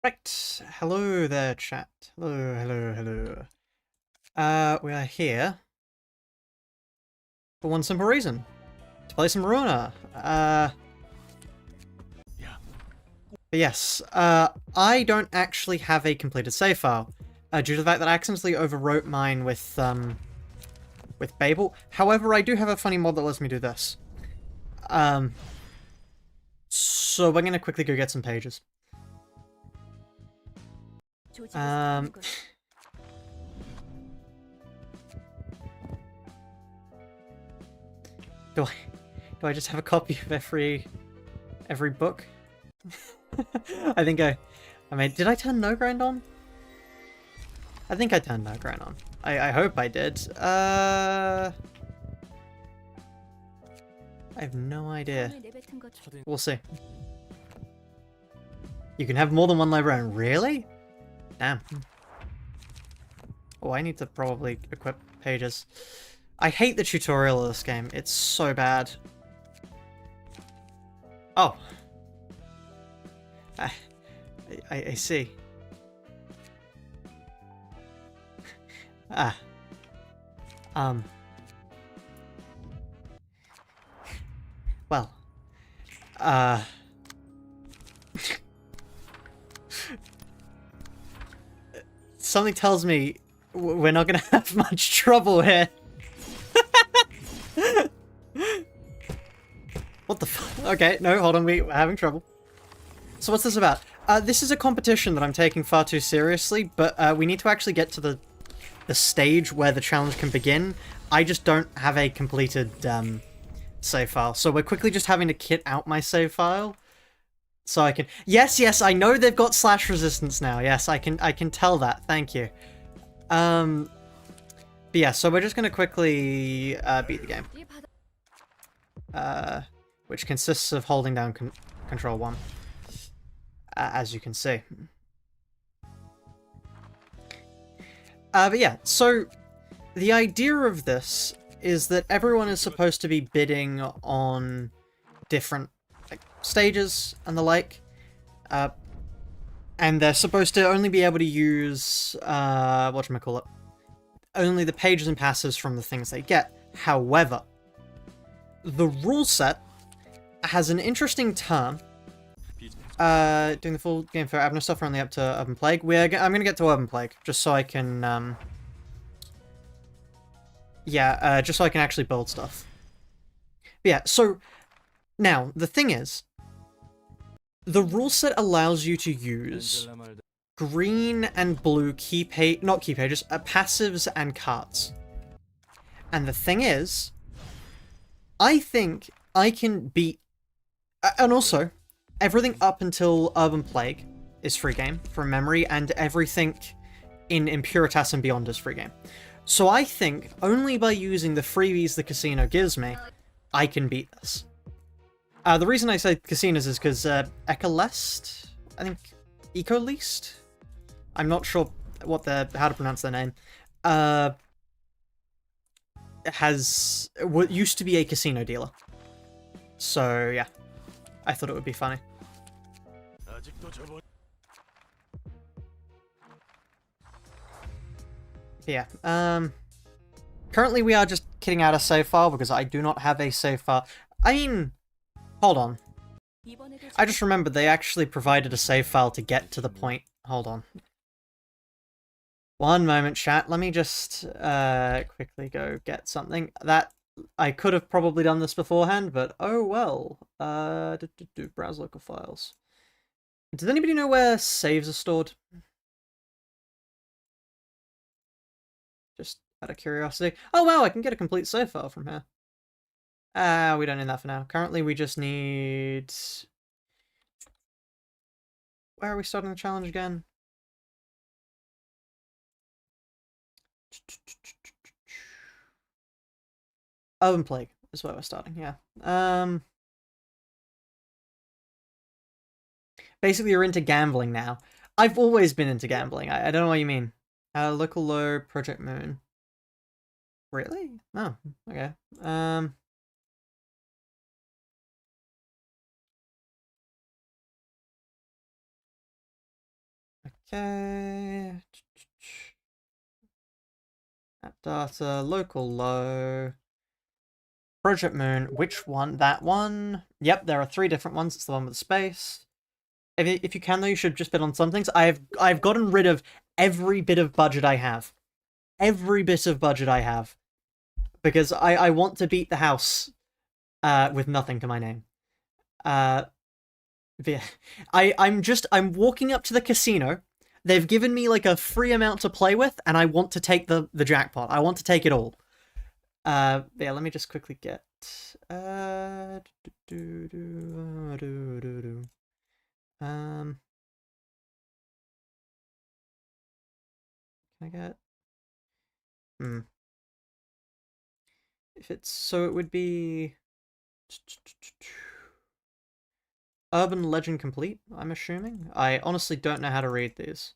Right, hello there, chat. Hello. We are here for one simple reason. To play some Ruina. But yes, I don't actually have a completed save file, due to the fact that I accidentally overwrote mine with Babel. However, I do have a funny mod that lets me do this. So we're gonna quickly go get some pages. Do I just have a copy of every book? I mean, did I turn no grind on? I think I turned no grind on. I hope I did. I have no idea. We'll see. You can have more than one librarian. Really? Damn. Oh, I need to probably equip pages. I hate the tutorial of this game. It's so bad. Oh. I see. Well. Something tells me we're not gonna have much trouble here. What the fuck? Okay, no, hold on, we're having trouble. So what's this about? This is a competition that I'm taking far too seriously, but we need to actually get to the stage where the challenge can begin. I just don't have a completed save file, so we're quickly just having to kit out my save file so I can. Yes, I know they've got slash resistance now. Yes, I can tell that. Thank you. But yeah, so we're just gonna quickly beat the game, which consists of holding down Control 1. As you can see. But yeah, so the idea of this is that everyone is supposed to be bidding on different stages and the like, and they're supposed to only be able to use whatchamacallit, only the pages and passives from the things they get. However, the rule set has an interesting term. Doing the full game for Abner stuff, we're only up to Urban Plague. I'm gonna get to Urban Plague, just so I can, just so I can actually build stuff. But yeah, so, now, the thing is, the rule set allows you to use green and blue passives and cards. And the thing is, I think I can beat, and also, everything up until Urban Plague is free game from memory, and everything in Impuritas and beyond is free game. So I think only by using the freebies the casino gives me, I can beat this. The reason I say casinos is because Ecolest, I think Ecolest? I'm not sure how to pronounce their name. Used to be a casino dealer. So yeah. I thought it would be funny. Yeah, currently we are just kitting out a save file because I do not have a save file. I mean, hold on. I just remembered they actually provided a save file to get to the point. Hold on. One moment, chat. Let me just quickly go get something. That I could have probably done this beforehand, but oh well. Browse local files. Does anybody know where saves are stored? Just out of curiosity. Oh wow, I can get a complete save file from here. We don't need that for now. Currently we just need... Where are we starting the challenge again? Urban Plague is where we're starting, yeah. Basically, you're into gambling now. I've always been into gambling. I don't know what you mean. Local low, Project Moon. Really? Oh, okay. Okay. App data, local low. Project Moon, which one? That one? Yep, there are 3 different ones. It's the one with the space. If you can, though, you should just bid on some things. I've gotten rid of every bit of budget I have. Every bit of budget I have. Because I want to beat the house with nothing to my name. Yeah. I'm walking up to the casino. They've given me like a free amount to play with, and I want to take the jackpot. I want to take it all. Yeah, let me just quickly get can I get if it's so it would be Urban Legend Complete, I'm assuming. I honestly don't know how to read these.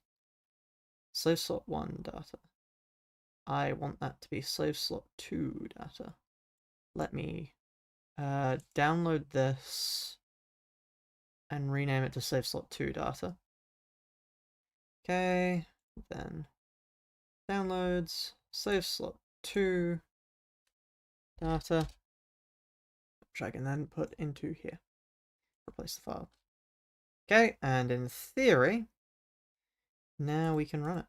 Slave slot 1 data. I want that to be slave slot 2 data. Let me download this and rename it to slave slot 2 data. Okay, then downloads, slave slot 2 data, which I can then put into here. Replace the file. Okay, and in theory, now we can run it.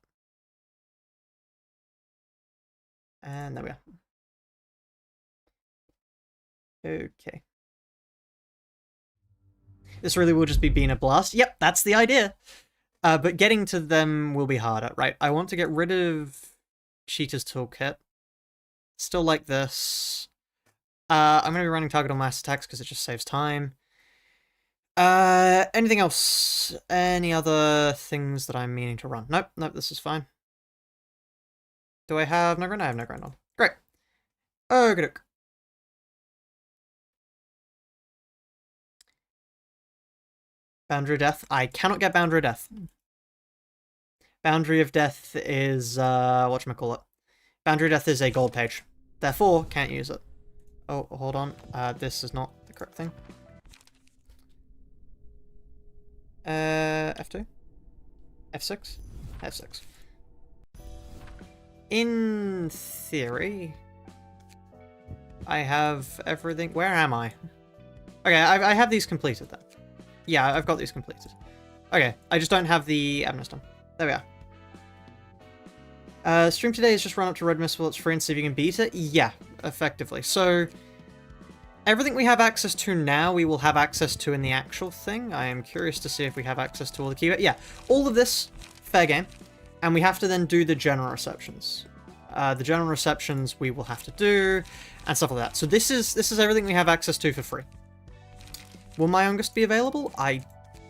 And there we are. Okay. This really will just be being a blast. Yep, that's the idea. But getting to them will be harder, right? I want to get rid of Cheetah's Toolkit. Still like this. I'm going to be running target on mass attacks because it just saves time. Anything else? Any other things that I'm meaning to run? Nope, this is fine. Do I have no grind? I have no grind on. Great. Okay. Boundary of Death. I cannot get Boundary of Death. Boundary of Death is, whatchamacallit. Boundary of Death is a gold page. Therefore, can't use it. Oh, hold on. This is not the correct thing. F2? F6? F6. In theory, I have everything. Where am I? Okay, I have these completed then. Yeah, I've got these completed. Okay, I just don't have the admin done. There we are. Stream today is just run up to Red Mist while it's free and see if you can beat it. Yeah, effectively. So, everything we have access to now, we will have access to in the actual thing. I am curious to see if we have access to all the key. Yeah, all of this, fair game. And we have to then do the general receptions. The general receptions we will have to do, and stuff like that. So this is everything we have access to for free. Will my youngest be available?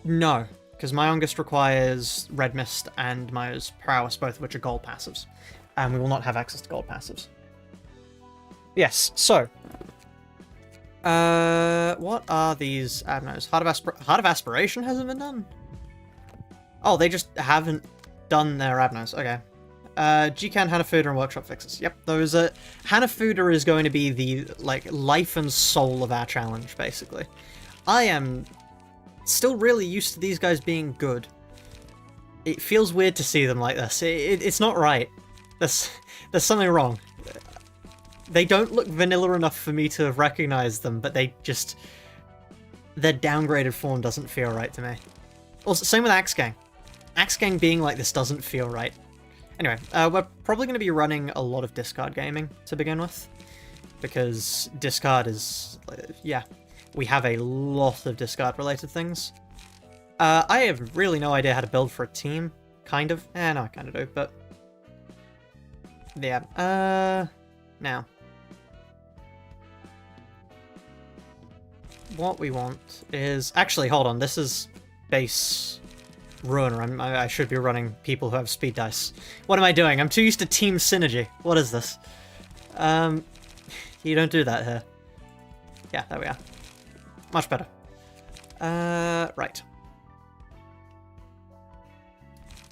No, because my youngest requires Red Mist and Maya's Prowess, both of which are gold passives. And we will not have access to gold passives. Yes, so what are these adnos? Heart of Aspiration hasn't been done? Oh, they just haven't done their adnos. Okay. Gcan, Hanafuda, and Workshop Fixes. Yep, those are... Hanafuda is going to be the, like, life and soul of our challenge, basically. I am still really used to these guys being good. It feels weird to see them like this. It's not right. There's something wrong. They don't look vanilla enough for me to have recognized them, but they just... Their downgraded form doesn't feel right to me. Also, same with Axe Gang. Axe Gang being like this doesn't feel right. Anyway, we're probably going to be running a lot of discard gaming to begin with. Because discard is... yeah, we have a lot of discard-related things. I have really no idea how to build for a team. Kind of. No, I kind of do, but... yeah. Now. What we want is... Actually, hold on. This is base Ruiner. I should be running people who have speed dice. What am I doing? I'm too used to team synergy. What is this? You don't do that here. Yeah, there we are. Much better. Right.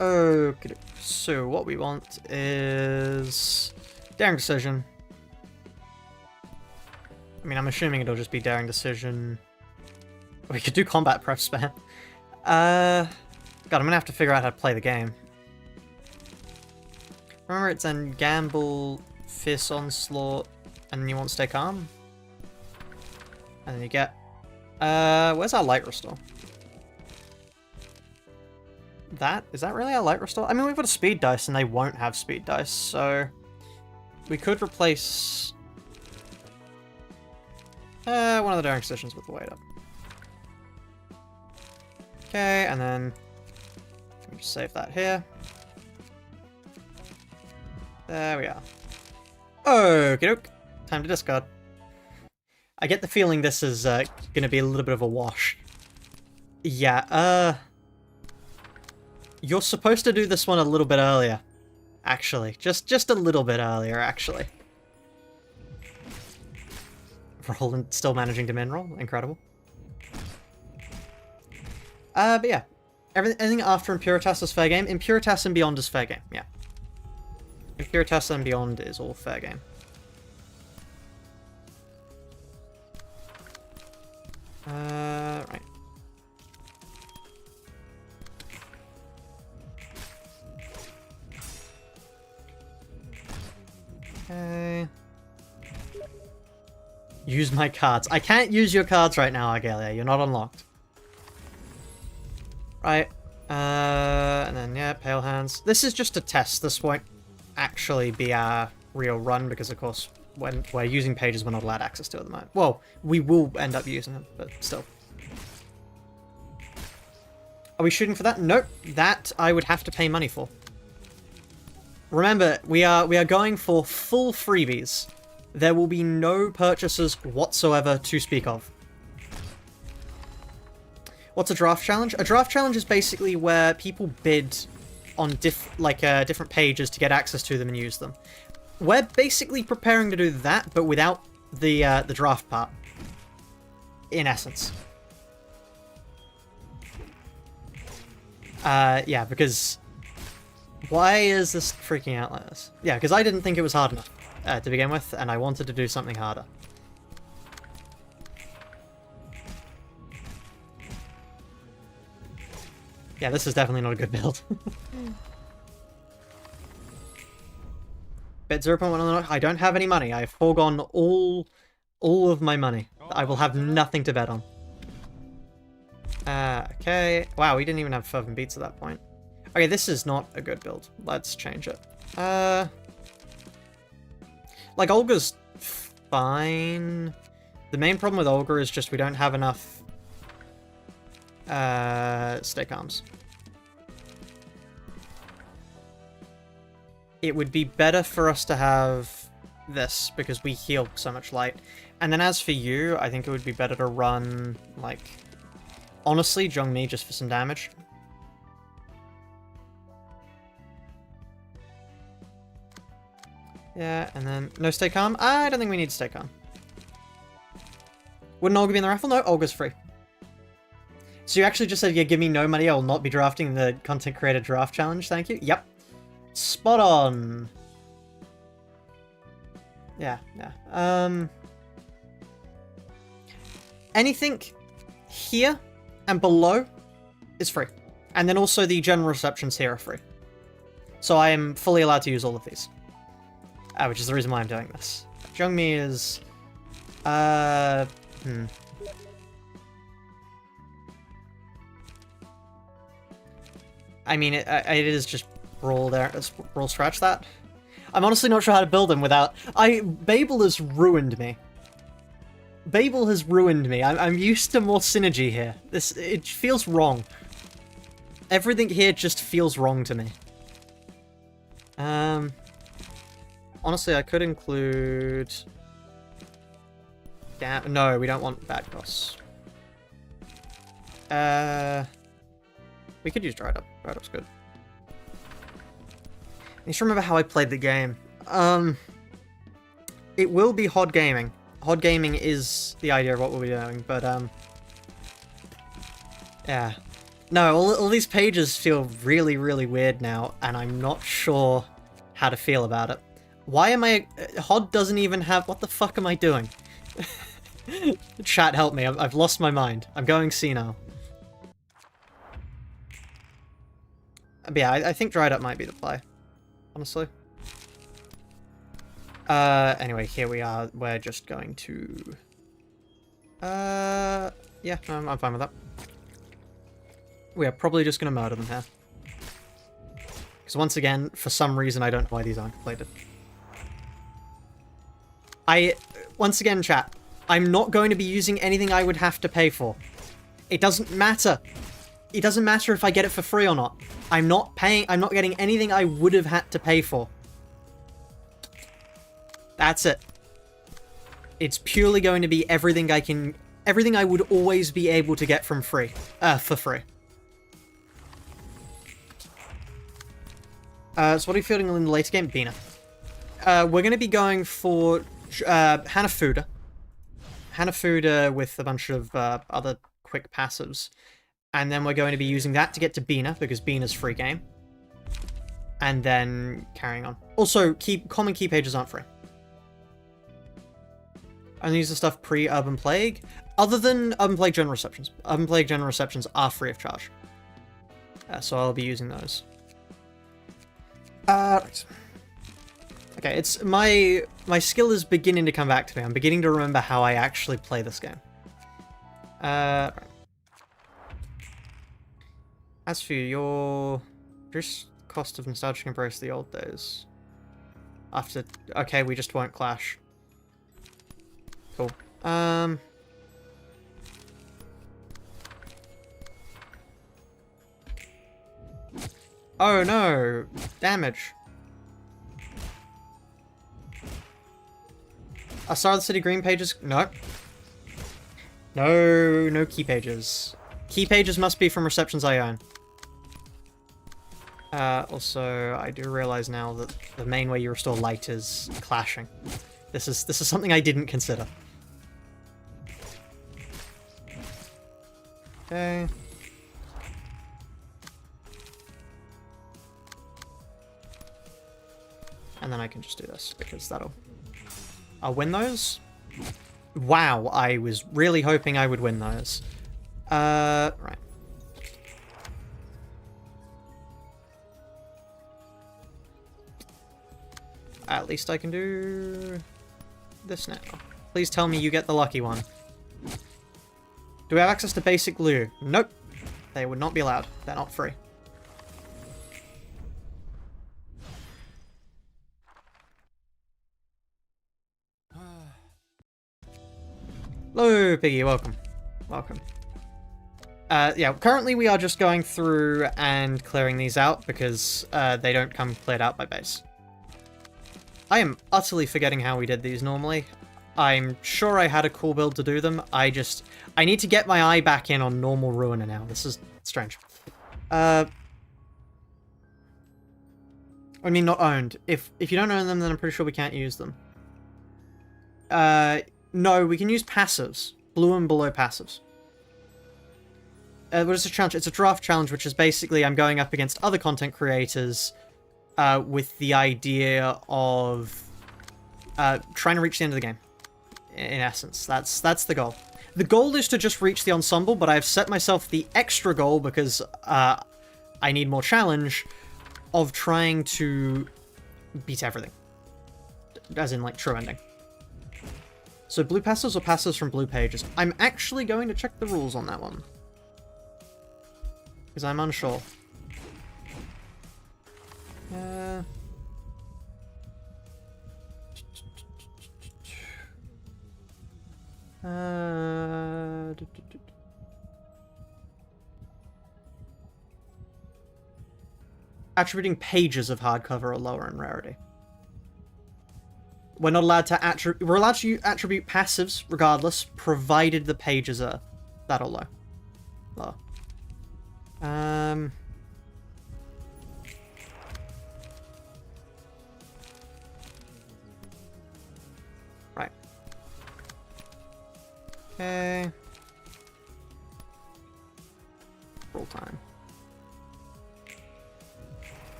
Okay, so what we want is... Daring Decision. I mean, I'm assuming it'll just be Daring Decision. We could do Combat Prep Spam. God, I'm gonna have to figure out how to play the game. Remember, it's then gamble, fierce onslaught, and then you want stay calm. And then you get... where's our light restore? Is that really our light restore? I mean, we've got a speed dice, and they won't have speed dice, so... We could replace... one of the daring positions with the weight up. Okay, and then... Let me just save that here. There we are. Okie doke. Time to discard. I get the feeling this is gonna be a little bit of a wash. Yeah, you're supposed to do this one a little bit earlier. Actually. Just a little bit earlier, actually. Roland still managing to min roll. Incredible. But yeah. Anything after Impuritas is fair game. Impuritas and beyond is fair game, yeah. Impuritas and beyond is all fair game. Right. Okay. Use my cards. I can't use your cards right now, Argalia. You're not unlocked. Right. And then, yeah, Pale Hands. This is just a test. This won't actually be our real run, because, of course, when we're using pages we're not allowed access to at the moment. Well, we will end up using them, but still. Are we shooting for that? Nope. That I would have to pay money for. Remember, we are going for full freebies. There will be no purchases whatsoever to speak of. What's a draft challenge? A draft challenge is basically where people bid on different pages to get access to them and use them. We're basically preparing to do that, but without the draft part. In essence. Yeah, because... Why is this freaking out like this? Yeah, because I didn't think it was hard enough to begin with, and I wanted to do something harder. Yeah, this is definitely not a good build. Bet 0.1. I don't have any money. I've foregone all of my money. I will have nothing to bet on. Okay. Wow, we didn't even have fervent beats at that point. Okay, this is not a good build. Let's change it. Like, Olga's fine. The main problem with Olga is just we don't have enough stay calms. It would be better for us to have this, because we heal so much light. And then as for you, I think it would be better to run, like, honestly, Zhongmi just for some damage. Yeah, and then no stay calm. I don't think we need to stay calm. Wouldn't Olga be in the raffle? No, Olga's free. So you actually just said, yeah, give me no money, I will not be drafting the content creator draft challenge, thank you. Yep. Spot on. Yeah, yeah. Anything here and below is free. And then also the general receptions here are free. So I am fully allowed to use all of these. Which is the reason why I'm doing this. Zhongmi is... I mean, it is just brawl there. Brawl scratch that. I'm honestly not sure how to build him without... Babel has ruined me. Babel has ruined me. I'm used to more synergy here. It feels wrong. Everything here just feels wrong to me. Honestly, I could include... No, we don't want bad costs. We could use Dried Up. Dried Up's good. I need to remember how I played the game. It will be Hod Gaming. Hod Gaming is the idea of what we'll be doing, but, yeah. No, all these pages feel really, really weird now, and I'm not sure how to feel about it. Why am I... Hod doesn't even have... What the fuck am I doing? Chat, help me. I've lost my mind. I'm going senile. But yeah, I think dried up might be the play, honestly. Anyway, here we are. We're just going to... yeah, I'm fine with that. We are probably just going to murder them here. Because once again, for some reason, I don't know why these aren't completed. Once again, chat, I'm not going to be using anything I would have to pay for. It doesn't matter. It doesn't matter if I get it for free or not. I'm not getting anything I would have had to pay for. That's it. It's purely going to be everything I would always be able to get from for free. So what are you feeling in the later game? Bina. We're going to be going for Hanafuda. Hanafuda with a bunch of other quick passives. And then we're going to be using that to get to Bina, because Bina's free game. And then carrying on. Also, common key pages aren't free. And these are stuff pre-Urban Plague. Other than Urban Plague General Receptions. Urban Plague General Receptions are free of charge. So I'll be using those. Right. Okay, it's my skill is beginning to come back to me. I'm beginning to remember how I actually play this game. Right. As for you, your reduced cost of nostalgic embrace the old days. After, okay, we just won't clash. Cool. Oh no! Damage. Star of the City green pages? No. No key pages. Key pages must be from receptions I own. Also, I do realize now that the main way you restore light is clashing. This is something I didn't consider. Okay. And then I can just do this, because I'll win those? Wow, I was really hoping I would win those. Right. At least I can do this now. Please tell me you get the lucky one. Do we have access to basic loo? Nope. They would not be allowed. They're not free. Hello, Piggy. Welcome. Welcome. Yeah, currently we are just going through and clearing these out because they don't come cleared out by base. I am utterly forgetting how we did these normally. I'm sure I had a cool build to do them. I need to get my eye back in on normal Ruiner now. This is strange. I mean, not owned. If you don't own them, then I'm pretty sure we can't use them. No, we can use passives. Blue and below passives. What is a challenge? It's a draft challenge, which is basically I'm going up against other content creators with the idea of trying to reach the end of the game. In essence, that's the goal. The goal is to just reach the Ensemble, but I've set myself the extra goal because I need more challenge of trying to beat everything. As in, like, true ending. So blue passives or passives from blue pages? I'm actually going to check the rules on that one. Because I'm unsure. Attributing pages of hardcover are lower in rarity. We're not allowed to attribute... We're allowed to attribute passives regardless, provided the pages are that or low. Lower. Right. Okay. Roll time.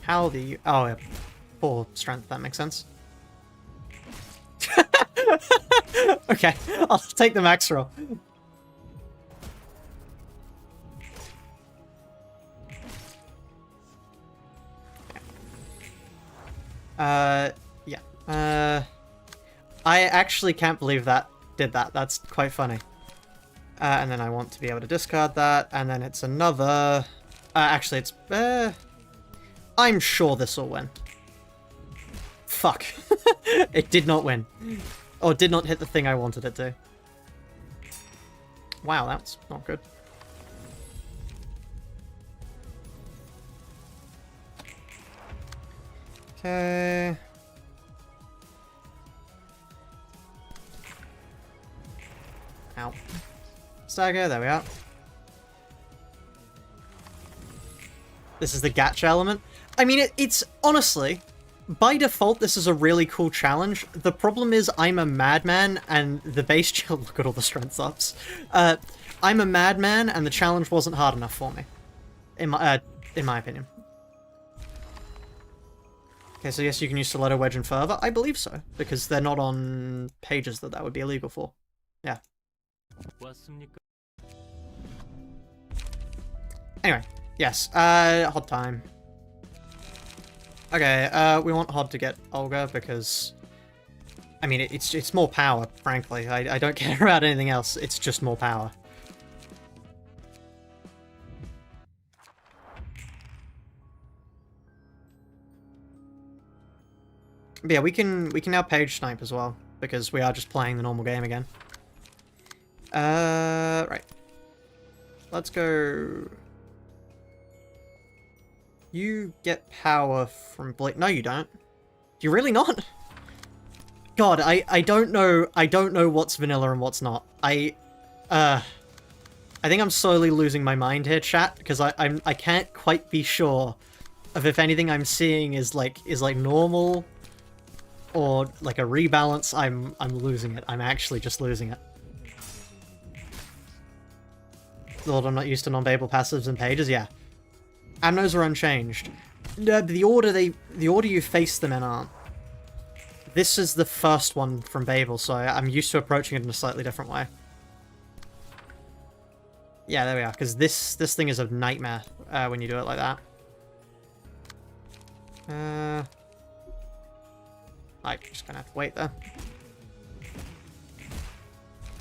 How the... Oh, yeah. 4 strength, that makes sense. Okay, I'll take the max roll. Yeah. I actually can't believe that did that. That's quite funny. And then I want to be able to discard that, and then it's another... actually, it's... I'm sure this will win. Fuck. It did not win. Or did not hit the thing I wanted it to. Wow, that's not good. Okay. Ow. Stagger, there we are. This is the gacha element. I mean, it's honestly, by default, this is a really cool challenge. The problem is I'm a madman and the base challenge... Look at all the strength ups. I'm a madman and the challenge wasn't hard enough for me. In my opinion. Okay, so yes, you can use Stiletto, Wedge, and Fervor. I believe so, because they're not on pages that would be illegal for. Yeah. Anyway, yes, Hod time. Okay, we want Hod to get Olga because, I mean, it's more power, frankly. I don't care about anything else, it's just more power. But yeah, we can now page snipe as well, because we are just playing the normal game again. Right. Let's go... You get power from Blake. No, you don't. Do you really not? God, I don't know what's vanilla and what's not. I think I'm slowly losing my mind here, chat, because I can't quite be sure of if anything I'm seeing is like normal or like a rebalance. I'm losing it. I'm actually just losing it. Lord, I'm not used to non-babel passives and pages. Yeah. Amnos are unchanged. The order you face them in aren't. This is the first one from Babel, so I'm used to approaching it in a slightly different way. Yeah, there we are, because this thing is a nightmare when you do it like that. I'm just gonna have to wait there.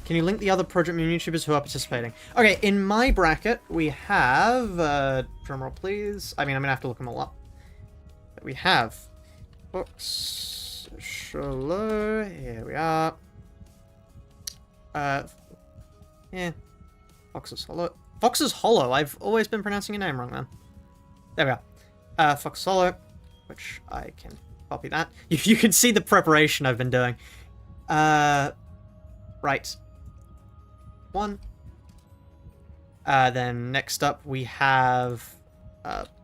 Can you link the other Project PMtubers who are participating? Okay, in my bracket, we have... drumroll, please. I mean, I'm going to have to look them all up. But we have... Fox... Shallow... Here we are. Yeah. Fox's Hollow. Fox's Hollow! I've always been pronouncing your name wrong, then. There we are. Fox's Hollow, which I can copy that. You can see the preparation I've been doing. Right. One. Then next up we have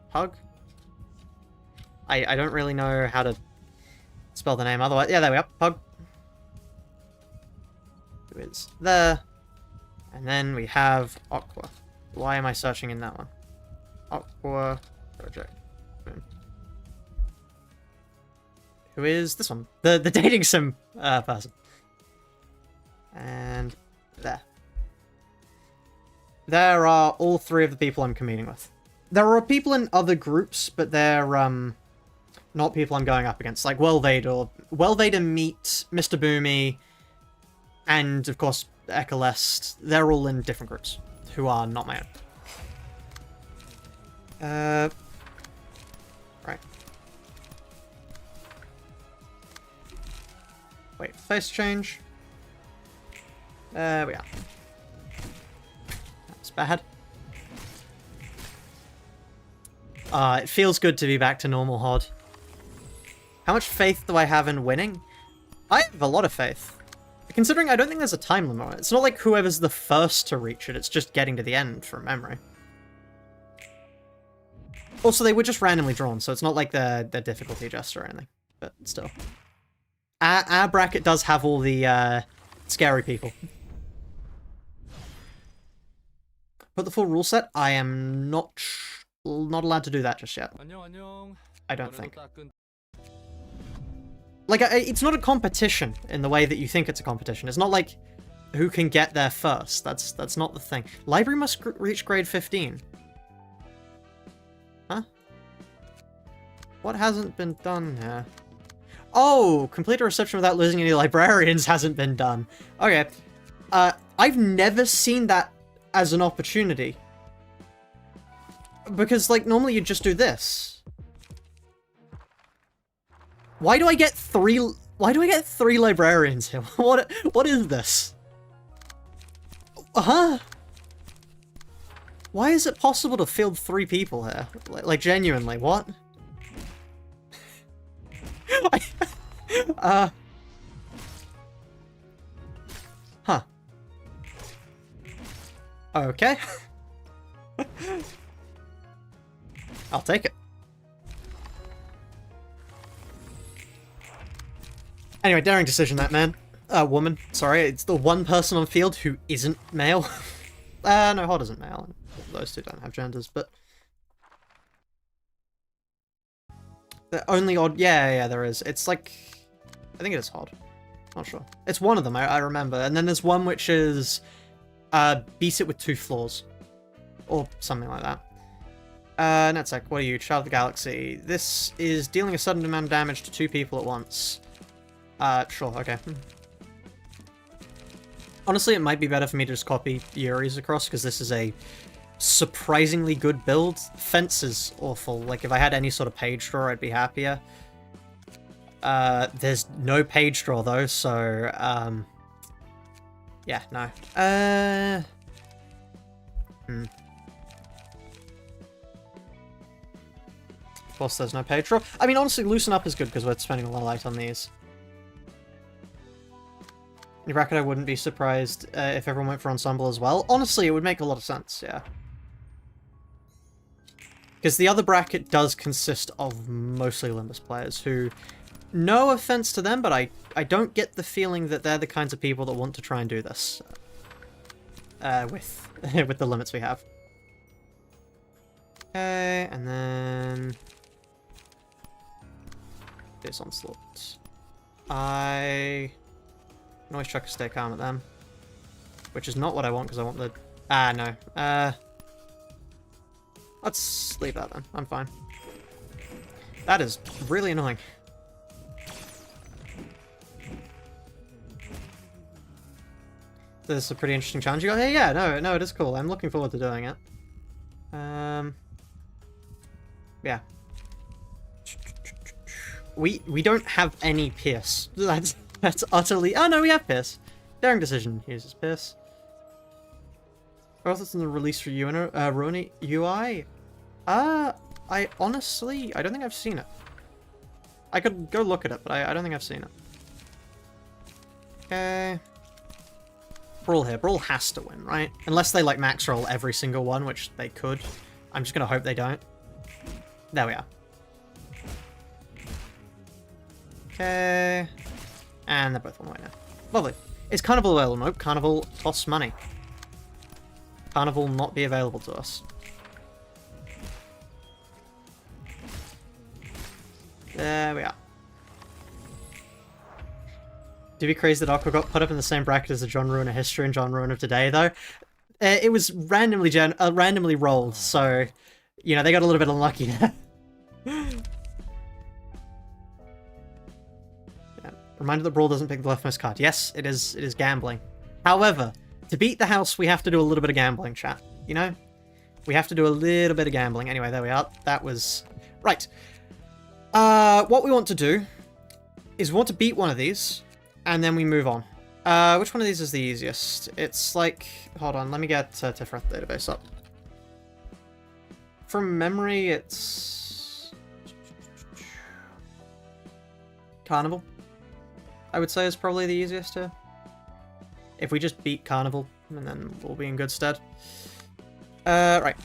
Pug. I don't really know how to spell the name otherwise. Yeah, there we are. Pug. Who is there? And then we have Aqua. Why am I searching in that one? Aqua Project. Boom. Who is this one? The dating sim person. And there. There are all three of the people I'm competing with. There are people in other groups, but they're not people I'm going up against, like Wellvader meet Mr. Boomy, and of course Ecolest. They're all in different groups, who are not my own. Right. Wait, face change. There we are. That's bad. It feels good to be back to normal HOD. How much faith do I have in winning? I have a lot of faith. Considering I don't think there's a time limit on it. It's not like whoever's the first to reach it, it's just getting to the end from memory. Also, they were just randomly drawn, so it's not like they're difficulty adjusted or anything. But still. Our bracket does have all the scary people. Put the full rule set? I am not allowed to do that just yet. I don't think. Like, it's not a competition in the way that you think it's a competition. It's not like who can get there first. That's not the thing. Library must reach grade 15. Huh? What hasn't been done here? Oh, complete a reception without losing any librarians hasn't been done. Okay. I've never seen that as an opportunity. Because, like, normally you just do this. Why do I get three librarians here? What is this? Huh? Why is it possible to field 3 people here? Like genuinely, what? Huh. Okay. I'll take it. Anyway, daring decision, that man. Woman. Sorry, it's the one person on field who isn't male. No, Hod isn't male. Those two don't have genders, but... The only odd... Yeah, there is. It's like... I think it is Hod. Not sure. It's one of them, I remember. And then there's one which is... beat it with 2 floors. Or something like that. Netsec, what are you? Child of the Galaxy. This is dealing a sudden amount of damage to 2 people at once. Sure, okay. Honestly, it might be better for me to just copy Yuri's across, because this is a surprisingly good build. Fence is awful. Like, if I had any sort of page draw, I'd be happier. There's no page draw, though, so, yeah, no. Of course, there's no page draw. I mean, honestly, Loosen Up is good, because we're spending a lot of light on these. In bracket, I wouldn't be surprised if everyone went for Ensemble as well. Honestly, it would make a lot of sense, yeah. Because the other bracket does consist of mostly Limbus players who, no offense to them, but I don't get the feeling that they're the kinds of people that want to try and do this with the limits we have. Okay, and then this onslaught. I can always chuck a stay calm at them, which is not what I want because I want the... Ah, no. Let's leave that then. I'm fine. That is really annoying. This is a pretty interesting challenge. You go, hey, yeah, no, it is cool. I'm looking forward to doing it. Yeah. We don't have any Pierce. That's utterly... Oh, no, we have Pierce. Daring decision uses Pierce. What's in the release for Ruina UI? I honestly... I don't think I've seen it. I could go look at it, but I don't think I've seen it. Okay. Brawl here. Brawl has to win, right? Unless they, like, max roll every single one, which they could. I'm just gonna hope they don't. There we are. Okay. And they're both one way now. Lovely. Is Carnival available? Nope. Carnival costs money. Carnival not be available to us. There we are. To be crazy that Aqua got put up in the same bracket as the John Ruin of history and John Ruin of today, though. It was randomly rolled, so, you know, they got a little bit unlucky there. Reminder that Brawl doesn't pick the leftmost card. Yes, it is gambling. However, to beat the house, we have to do a little bit of gambling, chat. You know? We have to do a little bit of gambling. Anyway, there we are. That was... Right. What we want to do is we want to beat one of these, and then we move on. Which one of these is the easiest? It's like... Hold on, let me get Tifrath database up. From memory, it's... Carnival, I would say, is probably the easiest here. If we just beat Carnival, and then we'll be in good stead. Right.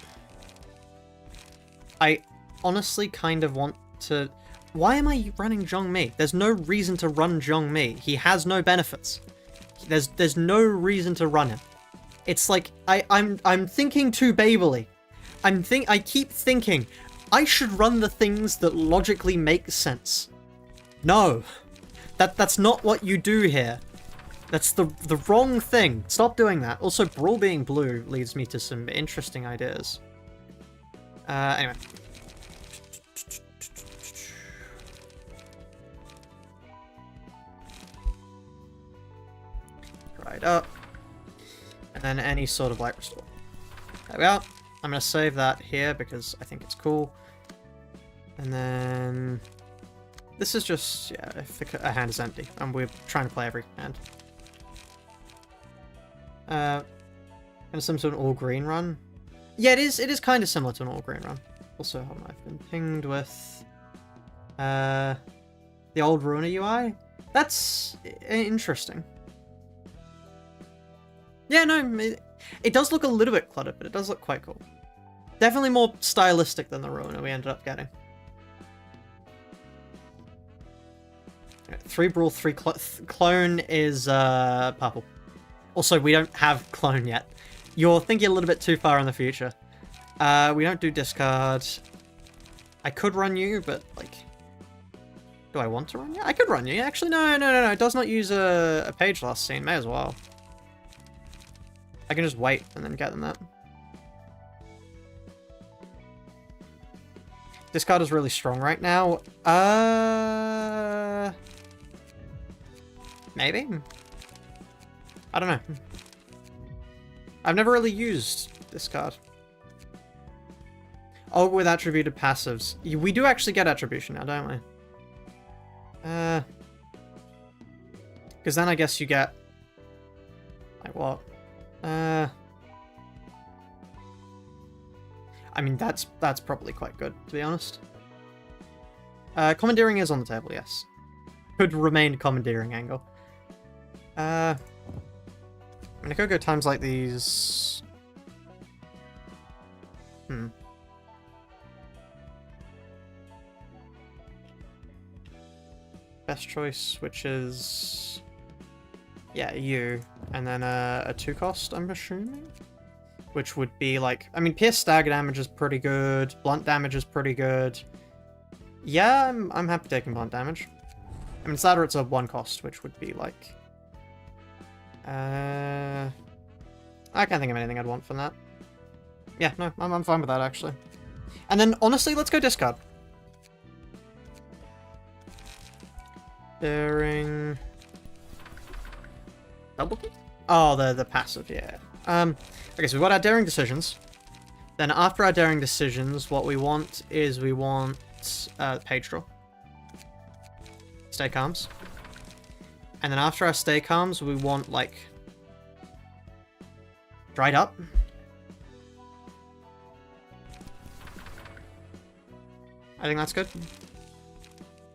I honestly kind of want to... Why am I running Zhongmi? There's no reason to run Zhongmi. He has no benefits. There's no reason to run him. It's like, I'm thinking too babily. I keep thinking, I should run the things that logically make sense. No. That's not what you do here. That's the wrong thing. Stop doing that. Also, Brawl being blue leads me to some interesting ideas. Anyway. dried up. And then any sort of light restore. There we are. I'm going to save that here because I think it's cool. And then this is just, yeah, if a hand is empty, and we're trying to play every hand. And some sort of all-green run. Yeah, it is kind of similar to an all-green run. Also, hold on, I've been pinged with the old Ruina UI. That's interesting. Yeah, no, it does look a little bit cluttered, but it does look quite cool. Definitely more stylistic than the Ruina we ended up getting. 3 Brawl, 3 Clone is purple. Also, we don't have Clone yet. You're thinking a little bit too far in the future. We don't do discard. I could run you, but, like... Do I want to run you? I could run you. Actually, no. It does not use a page last scene. May as well. I can just wait and then get them that. Discard is really strong right now. Maybe? I don't know. I've never really used discard. Oh, with attributed passives. We do actually get attribution now, don't we? Because then I guess you get... Like what? I mean, that's probably quite good, to be honest. Commandeering is on the table, yes. Could remain commandeering angle. I mean, I could go times like these. Best choice, which is... Yeah, you. And then a 2 cost, I'm assuming? Which would be like... I mean, pierce stagger damage is pretty good. Blunt damage is pretty good. Yeah, I'm happy taking blunt damage. I mean, it's that or it's a 1 cost, which would be like... I can't think of anything I'd want from that. Yeah, no, I'm fine with that, actually. And then, honestly, let's go discard. Daring... Double kick? Oh, the passive, yeah. Okay, so we've got our daring decisions. Then after our daring decisions, what we want is we want page draw. Stay calms. And then after our stay calms, we want, like, dried up. I think that's good.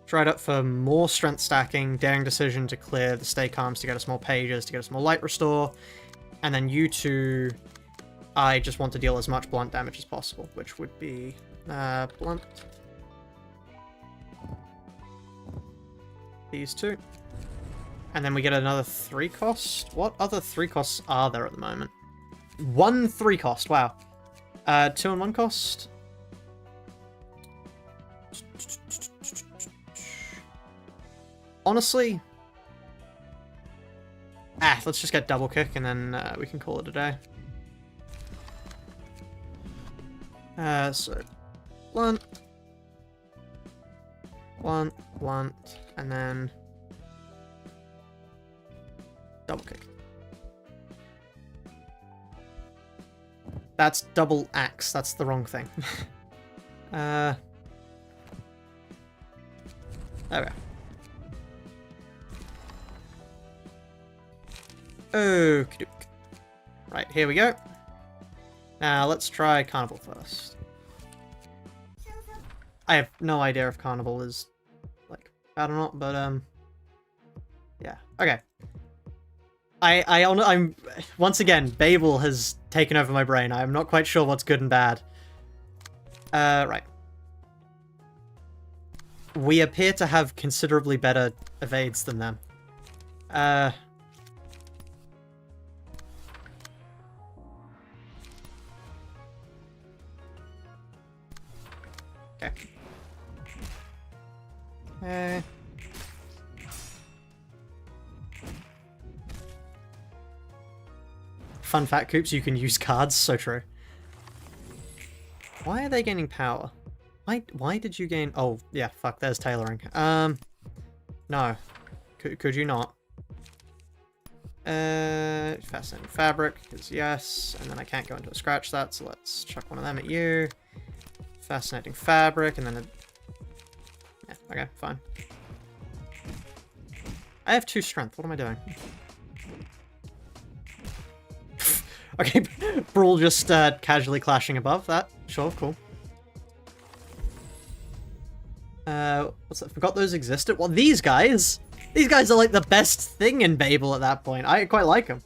Dried up for more strength stacking, daring decision to clear the stay calms to get us more pages, to get us more light restore. And then you two, I just want to deal as much blunt damage as possible, which would be blunt. These two. And then we get another 3 cost. What other 3 costs are there at the moment? 1 3 cost, wow. 2 and 1 cost. Honestly, let's just get double kick and then we can call it a day. So blunt, blunt, blunt, and then double kick. That's double axe. That's the wrong thing. There we go. Okie doke. Right, here we go. Now let's try Carnival first. I have no idea if Carnival is like bad or not, but yeah. Okay. I'm once again, Babel has taken over my brain. I'm not quite sure what's good and bad. Right. We appear to have considerably better evades than them. Okay. Fun fact, Coops, you can use cards. So true. Why are they gaining power? Why did you gain... Oh, yeah, fuck, there's tailoring. No. Could you not? Fascinating fabric is yes, and then I can't go into a scratch that, so let's chuck one of them at you. Fascinating fabric, and then yeah, okay, fine. I have 2 strength. What am I doing? Okay, Brawl just casually clashing above that. Sure, cool. What's that? Forgot those existed. Well, these guys! These guys are like the best thing in Babel at that point. I quite like them.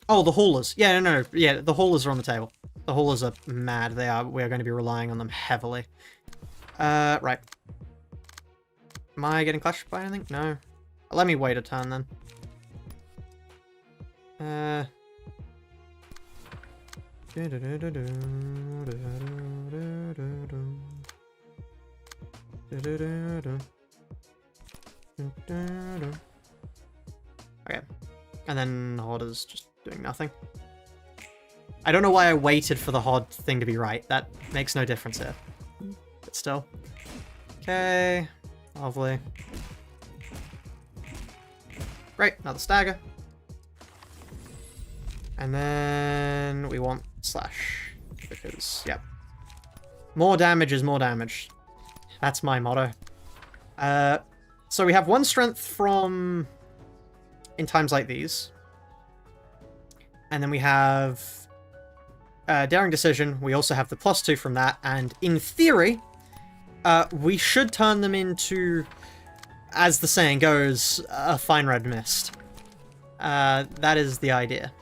Oh, the haulers. Yeah, no. Yeah, the haulers are on the table. The haulers are mad. They are. We are going to be relying on them heavily. Right. Am I getting clashed by anything? No. Let me wait a turn then. Okay. And then Hod is just doing nothing. I don't know why I waited for the Hod thing to be right. That makes no difference here. But still. Okay. Lovely. Great. Another stagger. And then we want slash. Because, yeah. More damage is more damage. That's my motto. So we have 1 strength from in times like these. And then we have Daring Decision. We also have the +2 from that. And in theory, we should turn them into, as the saying goes, a fine red mist. That is the idea.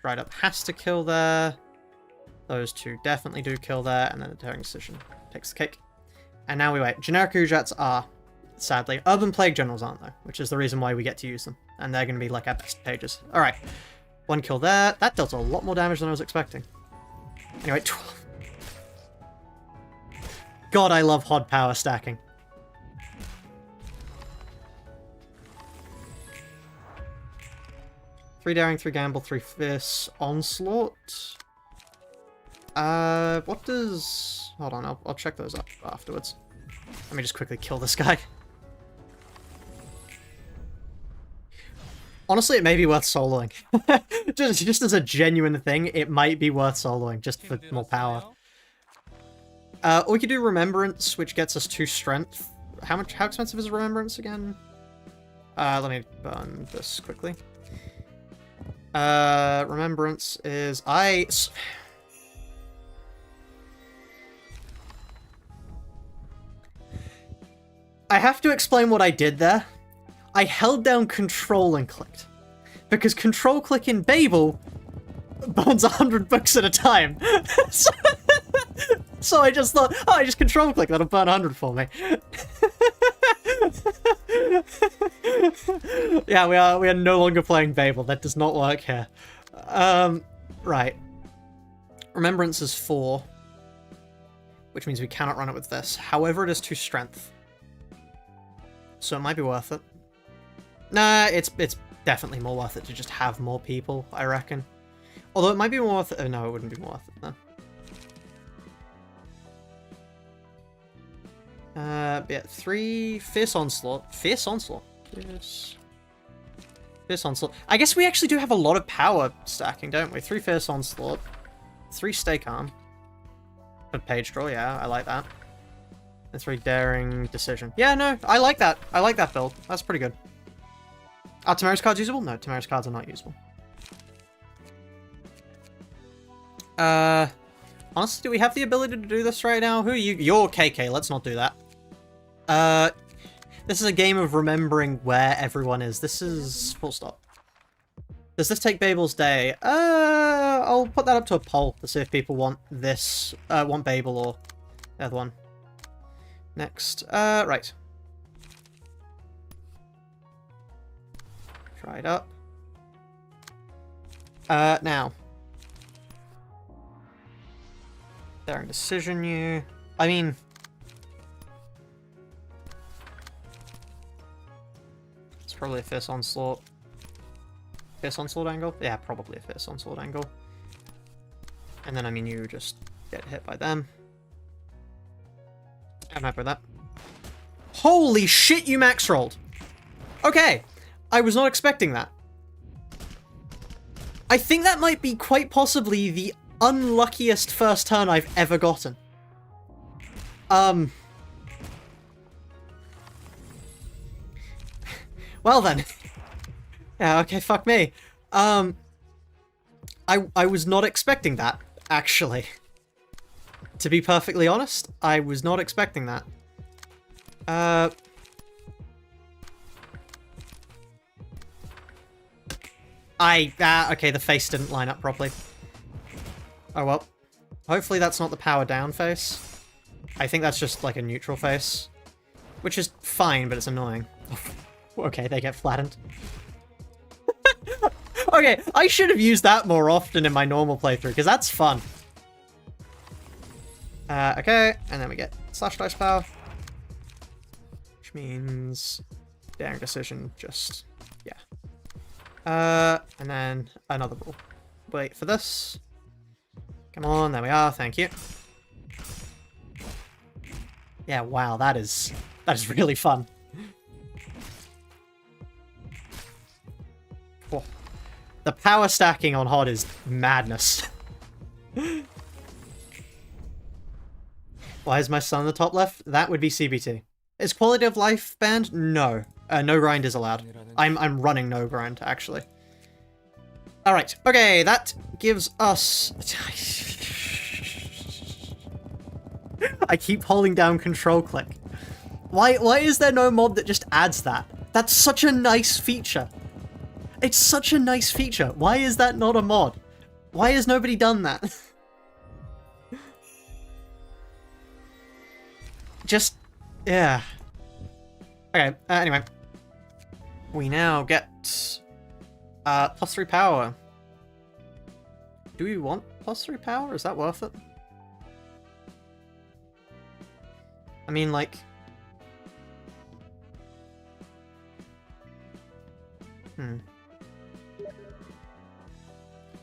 Dried Up has to kill there. Those 2 definitely do kill there. And then the Daring Decision takes the cake. And now we wait. Generic Ujats are, sadly. Urban Plague Generals aren't, though, which is the reason why we get to use them. And they're going to be, like, our best pages. Alright. 1 kill there. That dealt a lot more damage than I was expecting. Anyway, 12. God, I love Hod power stacking. Three Daring, 3 Gamble, 3 Fierce Onslaught. What does... Hold on, I'll check those up afterwards. Let me just quickly kill this guy. Honestly, it may be worth soloing. just as a genuine thing, it might be worth soloing, just for more power. Or we could do Remembrance, which gets us 2 strength. How expensive is Remembrance again? Let me burn this quickly. Remembrance is... I have to explain what I did there. I held down Control and clicked. Because Control click in Babel burns 100 books at a time. So I just thought, oh, I just Control click, that'll burn 100 for me. Yeah, we are no longer playing Babel. That does not work here. Right. Remembrance is 4. Which means we cannot run it with this. However, it is 2 strength. So it might be worth it. Nah, it's definitely more worth it to just have more people, I reckon. Although it might be more worth it. Oh, no, it wouldn't be more worth it, no. Yeah, 3 Fierce Onslaught. Fierce Onslaught. Fierce Onslaught. I guess we actually do have a lot of power stacking, don't we? 3 Fierce Onslaught. 3 Stake Arm. A Page Draw, yeah, I like that. And 3 Daring Decision. Yeah, no, I like that. I like that build. That's pretty good. Are Tamara's cards usable? No, Tamara's cards are not usable. Honestly, do we have the ability to do this right now? Who are you? You're KK, let's not do that. This is a game of remembering where everyone is. This is... full stop. Does this take Babel's Day? I'll put that up to a poll to see if people want this, want Babel or the other one. Next, right. Dried Up. Now. Daring Decision you. I mean... it's probably a Fierce Onslaught. Fierce Onslaught angle? Yeah, probably a Fierce Onslaught angle. And then, I mean, you just get hit by them. I'm happy with that. Holy shit, you max rolled! Okay, I was not expecting that. I think that might be quite possibly the unluckiest first turn I've ever gotten. Well then. Yeah, okay, fuck me. I was not expecting that, actually. To be perfectly honest, I was not expecting that. Okay, the face didn't line up properly. Oh well. Hopefully that's not the power down face. I think that's just like a neutral face. Which is fine, but it's annoying. Okay, they get flattened. Okay, I should have used that more often in my normal playthrough, because that's fun. Okay, and then we get slash dice power. Which means daring decision, just, yeah. And then another ball. Wait for this. Come on, there we are, thank you. Yeah, wow, that is really fun. Oh. The power stacking on HOD is madness. Why is my son in the top left? That would be CBT. Is quality of life banned? No. No grind is allowed. I'm running no grind, actually. Alright, okay, that gives us... I keep holding down control click. Why is there no mod that just adds that? That's such a nice feature. It's such a nice feature. Why is that not a mod? Why has nobody done that? Just, yeah. Okay, anyway. We now get +3 power. Do we want +3 power? Is that worth it? I mean, like...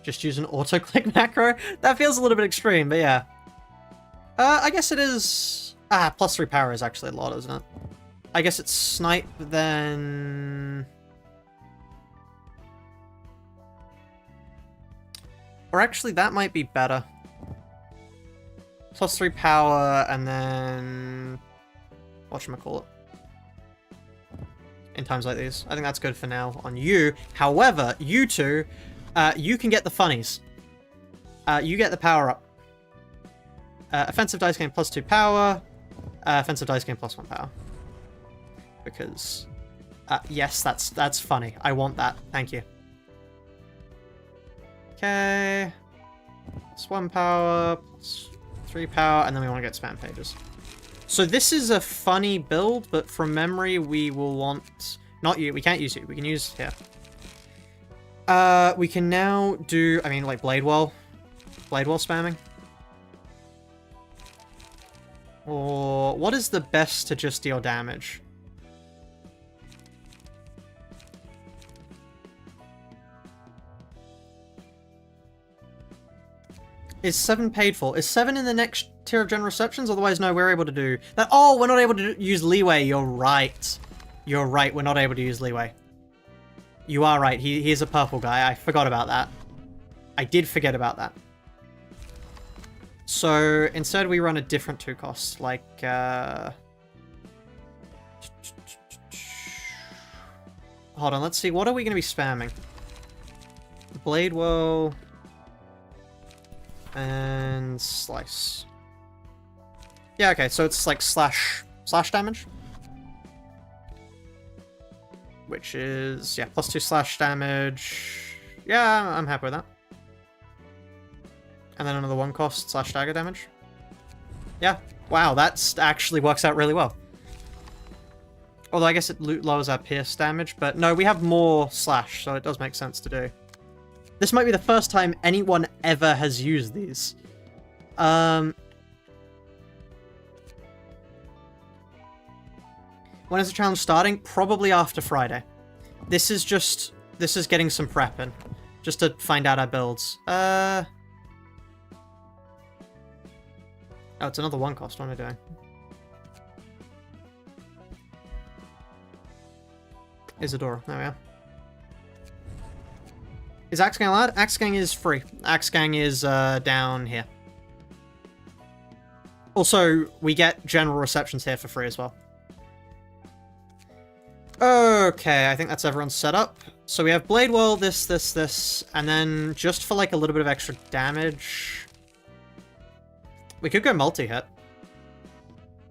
Just use an auto-click macro? That feels a little bit extreme, but yeah. I guess it is... +3 power is actually a lot, isn't it? I guess it's snipe, then... Or actually, that might be better. +3 power, and then... Whatchamacallit? In times like these. I think that's good for now on you. However, you two, you can get the funnies. You get the power up. Offensive dice gain +2 power. Offensive dice gain +1 power. Because, yes, that's funny. I want that. Thank you. Okay. +1 power, +3 power, and then we want to get spam pages. So this is a funny build, but from memory we will want... Not you, we can't use you, we can use here. We can now do, I mean, like Blade Wall spamming. Or what is the best to just deal damage? Is 7 paid for? Is 7 in the next tier of general receptions? Otherwise, no, we're able to do that. Oh, we're not able to use leeway. You're right. You're right. We're not able to use leeway. You are right. He is a purple guy. I forgot about that. I did forget about that. So instead, we run a different 2 cost, like hold on. Let's see. What are we going to be spamming? Blade Whirl. And slice. Yeah, okay, so it's like slash damage. Which is, yeah, +2 slash damage. Yeah, I'm happy with that. And then another 1 cost slash dagger damage. Yeah, wow, that actually works out really well. Although I guess it lowers our pierce damage, but no, we have more slash, so it does make sense to do. This might be the first time anyone ever has used these. When is the challenge starting? Probably after Friday. This is getting some prep in. Just to find out our builds. Oh, it's another 1 cost. What am I doing? Isadora. There we are. Is Axe Gang allowed? Axe Gang is free. Axe Gang is down here. Also, we get general receptions here for free as well. Okay, I think that's everyone's set up. So we have Bladewell, this, and then just for like a little bit of extra damage, we could go multi-hit.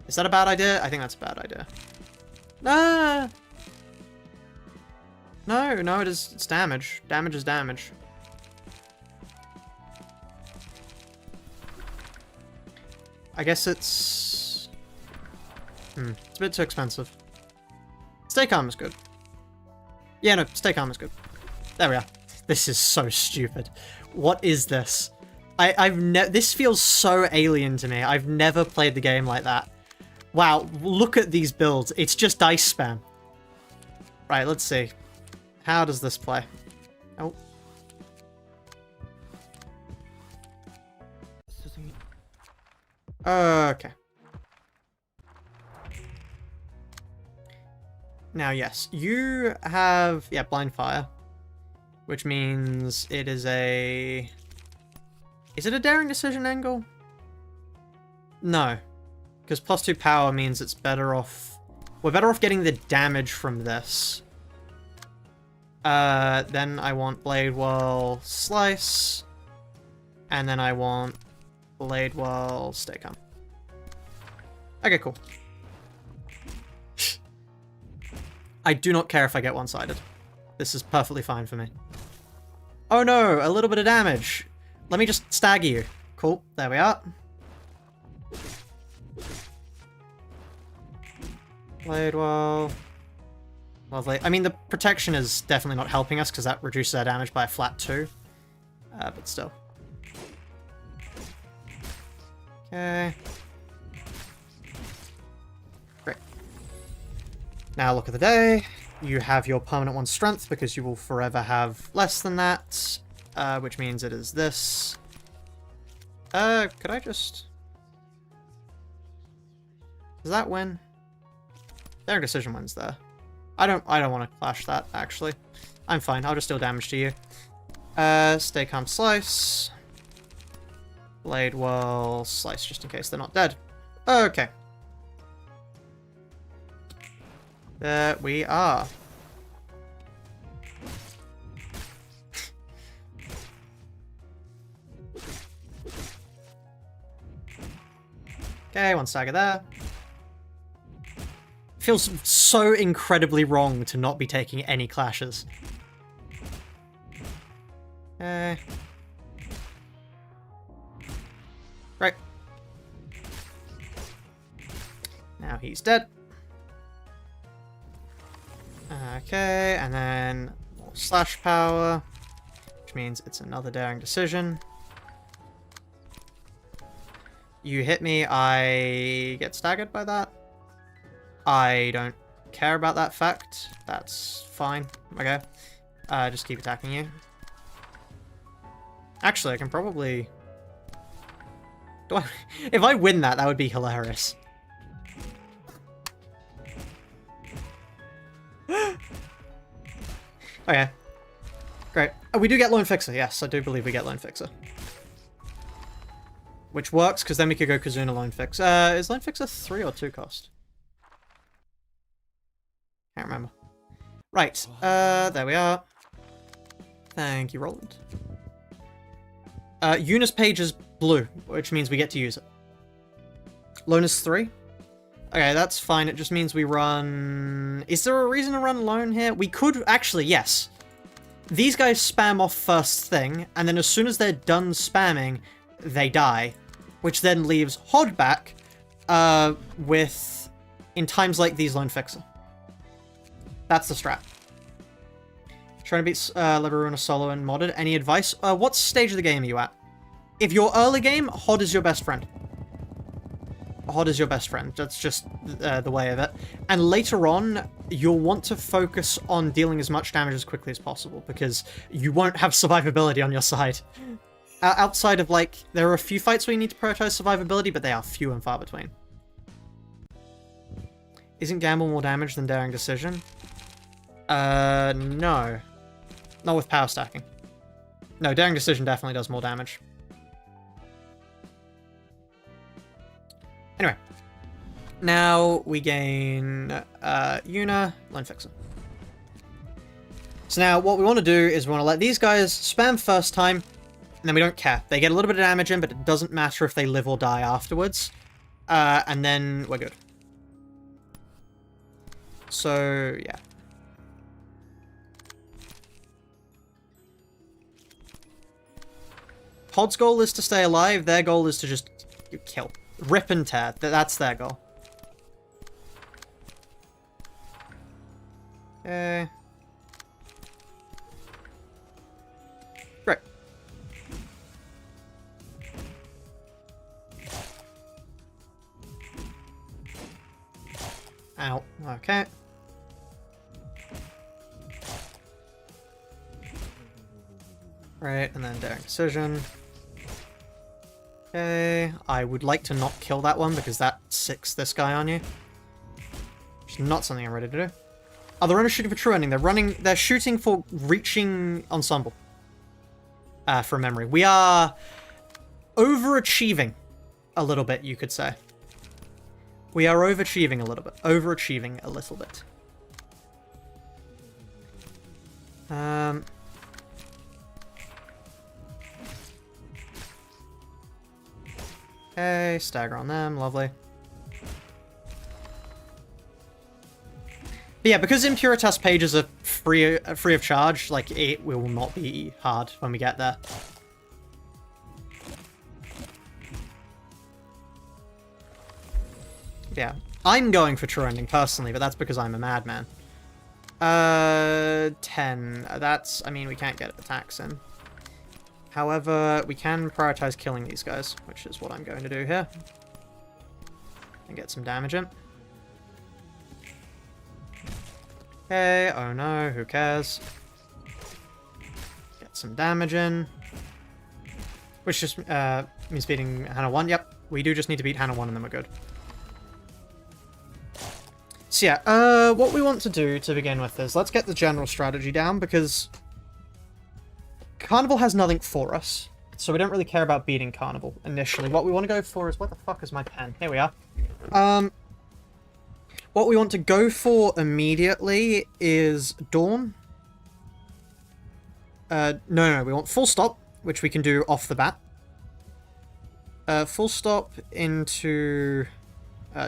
Is that a bad idea? I think that's a bad idea. Ah! No, it's damage. Damage is damage. I guess it's... it's a bit too expensive. Stay calm is good. Yeah, no, stay calm is good. There we are. This is so stupid. What is this? This feels so alien to me. I've never played the game like that. Wow, look at these builds. It's just dice spam. Right, let's see. How does this play? Oh. Okay. Now, yes, you have, blind fire, which means it is a... Is it a daring decision angle? No, because +2 power means it's better off... We're better off getting the damage from this. Then I want Bladewell Slice, and then I want Bladewell Stay Calm. Okay, cool. I do not care if I get one-sided. This is perfectly fine for me. Oh no, a little bit of damage. Let me just stagger you. Cool, there we are. Bladewell. Lovely. I mean, the protection is definitely not helping us because that reduces our damage by a flat 2. But still. Okay. Great. Now look at the day. You have your permanent 1 strength because you will forever have less than that. Which means it is this. Could I just... Does that win? Their decision wins there. I don't want to clash that, actually. I'm fine. I'll just deal damage to you. Stay Calm Slice. Bladewell Slice, just in case they're not dead. Okay. There we are. Okay, 1 stagger there. Feels so incredibly wrong to not be taking any clashes. Okay. Right. Now he's dead. Okay, and then more slash power, which means it's another daring decision. You hit me, I get staggered by that. I don't care about that fact. That's fine. Okay. Just keep attacking you. Actually, I can probably... If I win that, that would be hilarious. Okay. Great. Oh, we do get Lone Fixer. Yes, I do believe we get Lone Fixer. Which works, because then we could go Kazuna Lone Fix. Is Lone Fixer 3 or 2 cost? Can't remember. Right. There we are. Thank you, Roland. Eunice Page is blue, which means we get to use it. Lone is 3? Okay, that's fine. It just means we run... Is there a reason to run Lone here? We could... Actually, yes. These guys spam off first thing, and then as soon as they're done spamming, they die. Which then leaves Hod back with... In times like these, Lone Fixer. That's the strat. Trying to beat Library of Ruina solo and modded. Any advice? What stage of the game are you at? If you're early game, Hod is your best friend. Hod is your best friend. That's just the way of it. And later on, you'll want to focus on dealing as much damage as quickly as possible, because you won't have survivability on your side. Outside of, like, there are a few fights where you need to prioritize survivability, but they are few and far between. Isn't Gamble more damage than Daring Decision? No. Not with power stacking. No, Daring Decision definitely does more damage. Anyway. Now we gain Una, Line Fixer. So now what we want to do is we want to let these guys spam first time, and then we don't care. They get a little bit of damage in, but it doesn't matter if they live or die afterwards. And then we're good. So, yeah. Pod's goal is to stay alive. Their goal is to just kill. Rip and tear. That's their goal. Okay. Great. Ow. Okay. Right, and then Daring Decision. Okay, I would like to not kill that one because that sicks this guy on you. Which is not something I'm ready to do. Oh, they're only shooting for true ending. They're shooting for reaching Ensemble. For memory. We are overachieving a little bit, you could say. We are overachieving a little bit. Overachieving a little bit. Okay, stagger on them, lovely. But yeah, because Impuritas pages are free of charge, like, it will not be hard when we get there. Yeah, I'm going for true ending personally, but that's because I'm a madman. 10. That's, I mean, we can't get attacks in. However, we can prioritize killing these guys, which is what I'm going to do here. And get some damage in. Okay, oh no, who cares? Get some damage in. Which just means beating Hannah 1. Yep, we do just need to beat Hannah 1 and then we're good. So yeah, what we want to do to begin with is let's get the general strategy down because Carnival has nothing for us. So we don't really care about beating Carnival initially. What we want to go for is... Where the fuck is my pen? Here we are. What we want to go for immediately is Dawn. No, we want Full Stop, which we can do off the bat. Full Stop into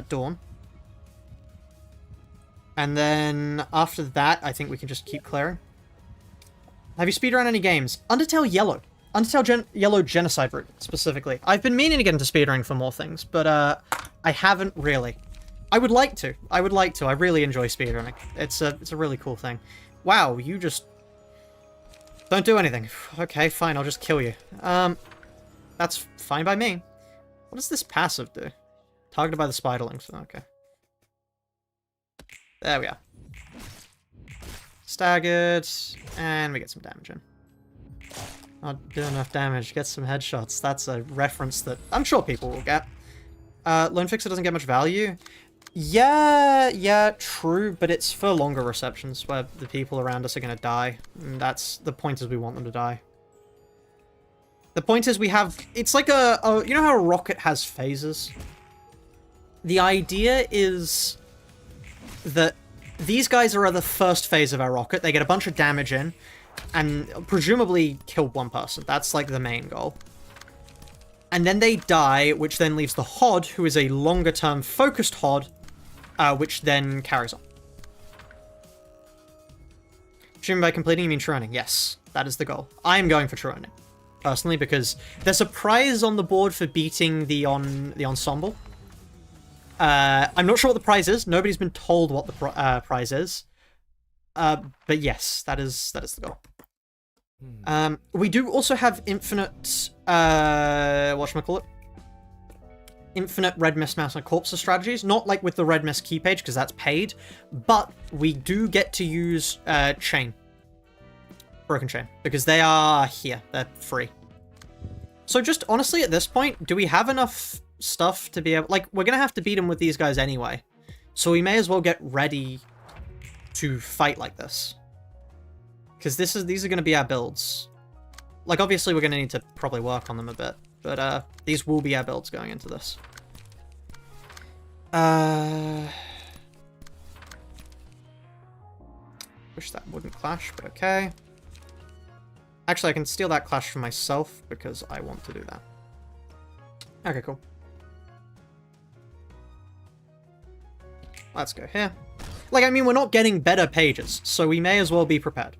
Dawn. And then after that, I think we can just keep clearing. Have you speedrun any games? Undertale Yellow. Undertale Yellow Genocide Route, specifically. I've been meaning to get into speedrunning for more things, but I haven't really. I would like to. I really enjoy speedrunning. It's a really cool thing. Wow, you just... Don't do anything. Okay, fine, I'll just kill you. That's fine by me. What does this passive do? Targeted by the spiderlings. Okay. There we are. Staggered, and we get some damage in. Not do enough damage, get some headshots. That's a reference that I'm sure people will get. Lone Fixer doesn't get much value. Yeah, true, but it's for longer receptions where the people around us are going to die. And that's the point is we want them to die. The point is we have... It's like a you know how a rocket has phases? The idea is that these guys are at the first phase of our rocket. They get a bunch of damage in, and presumably kill one person. That's like the main goal. And then they die, which then leaves the HOD, who is a longer-term focused HOD, which then carries on. Assuming by completing you mean true ending. Yes, that is the goal. I am going for true ending, personally, because there's a prize on the board for beating the Ensemble. I'm not sure what the prize is. Nobody's been told what the prize is. But yes, that is the goal. We do also have infinite, whatchamacallit? Infinite Red Mist Mouse and Corpses strategies. Not like with the Red Mist key page, because that's paid. But we do get to use Chain. Broken Chain. Because they are here. They're free. So just honestly, at this point, do we have enough stuff to be able... Like, we're going to have to beat them with these guys anyway. So we may as well get ready to fight like this. Because these are going to be our builds. Like, obviously, we're going to need to probably work on them a bit. But these will be our builds going into this. Wish that wouldn't clash, but okay. Actually, I can steal that clash for myself because I want to do that. Okay, cool. Let's go here. Like, I mean, we're not getting better pages, so we may as well be prepared.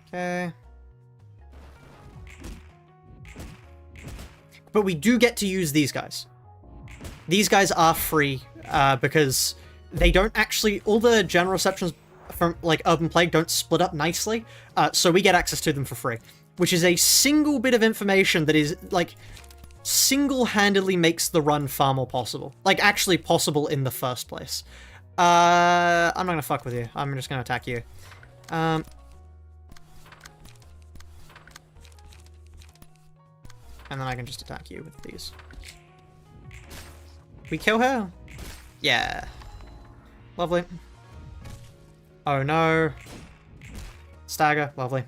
Okay. But we do get to use these guys. These guys are free, because they don't actually... All the general receptions from, like, Urban Plague don't split up nicely, so we get access to them for free. Which is a single bit of information that is, like, single-handedly makes the run far more possible. Like, actually possible in the first place. I'm not gonna fuck with you. I'm just gonna attack you. And then I can just attack you with these. We kill her? Yeah. Lovely. Oh no. Stagger. Lovely.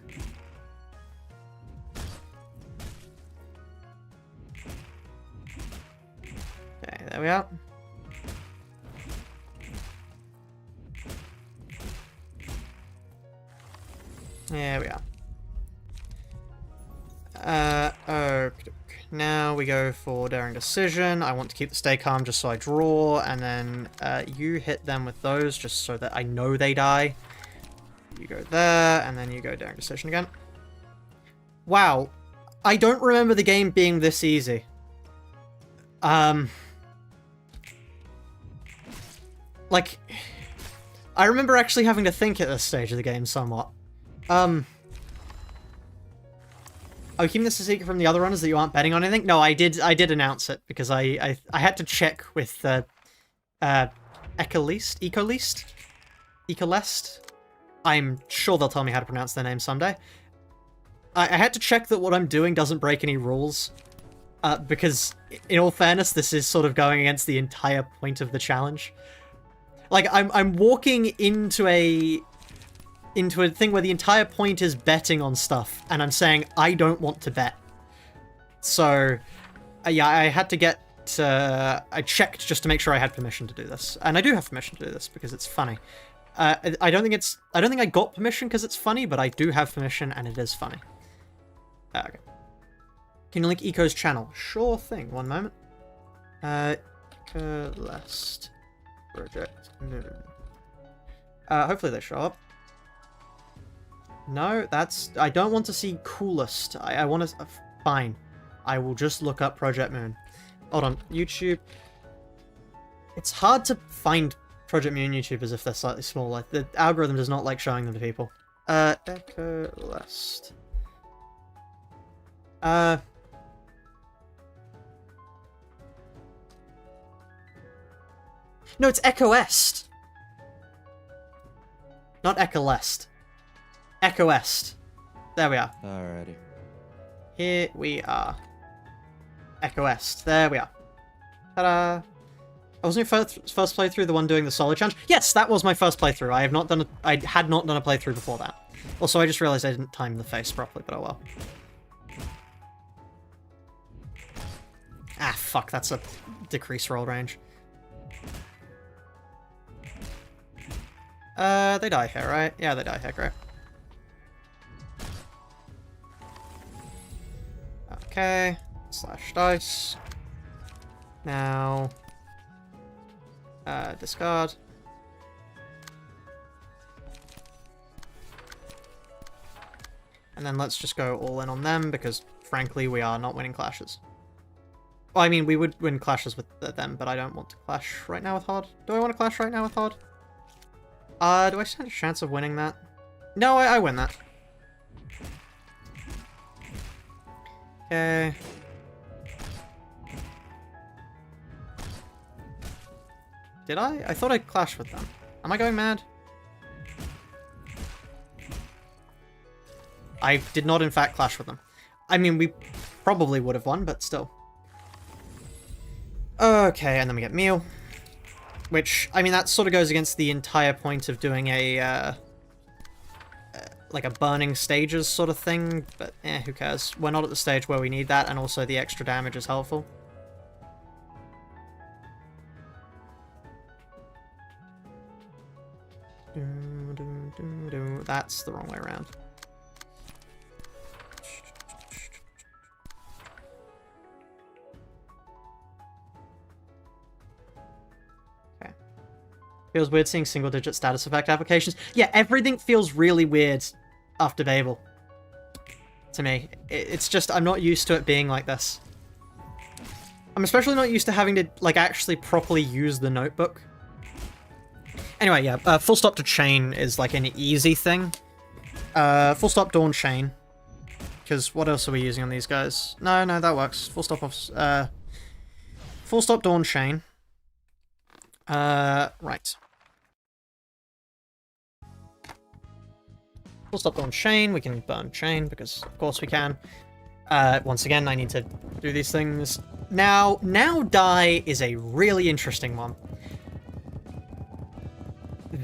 Okay, there we are. There we are. Okay. Now we go for Daring Decision. I want to keep the Stay Calm just so I draw, and then you hit them with those just so that I know they die. You go there, and then you go Daring Decision again. Wow. I don't remember the game being this easy. Like, I remember actually having to think at this stage of the game somewhat. Are you keeping this a secret from the other runners that you aren't betting on anything? No, I did announce it because I had to check with Ecolest. I'm sure they'll tell me how to pronounce their name someday. I had to check that what I'm doing doesn't break any rules. Because, in all fairness, this is sort of going against the entire point of the challenge. Like, I'm walking into a thing where the entire point is betting on stuff, and I'm saying I don't want to bet. So, yeah, I had to get... I checked just to make sure I had permission to do this. And I do have permission to do this, because it's funny. I don't think I got permission because it's funny, but I do have permission, and it is funny. Okay. Can you link Eco's channel? Sure thing. One moment. Ecolest Project Moon. Hopefully they show up. No, that's... I don't want to see coolest. I want to... fine. I will just look up Project Moon. Hold on. YouTube. It's hard to find Project Moon YouTubers if they're slightly smaller. The algorithm does not like showing them to people. Ecolest. No, it's Ecolest. Not Ecolest. Ecolest. There we are. Alrighty. Here we are. Ecolest. There we are. Ta-da! Wasn't your first playthrough the one doing the solo challenge? Yes, that was my first playthrough. I had not done a playthrough before that. Also, I just realized I didn't time the face properly, but oh well. Ah, fuck, that's a decrease roll range. They die here, right? Yeah, they die here, great. Okay, slash dice. Now, discard. And then let's just go all in on them, because frankly, we are not winning clashes. Well, I mean, we would win clashes with them, but I don't want to clash right now with Hod. Do I want to clash right now with Hod? Do I stand a chance of winning that? No, I win that. Okay. Did I? I thought I clashed with them. Am I going mad? I did not, in fact, clash with them. I mean, we probably would have won, but still. Okay, and then we get meal. Which, I mean, that sort of goes against the entire point of doing a, like a burning stages sort of thing, but who cares? We're not at the stage where we need that, and also the extra damage is helpful. That's the wrong way around. Okay. Feels weird seeing single-digit status effect applications. Yeah, everything feels really weird after Babel. To me. It's just, I'm not used to it being like this. I'm especially not used to having to, like, actually properly use the notebook. Anyway, yeah, full stop to chain is like an easy thing. Full stop dawn chain. Because what else are we using on these guys? No, that works. Full stop off. Full stop dawn chain. Right. Full stop dawn chain. We can burn chain because of course we can. Once again, I need to do these things. Now die is a really interesting one.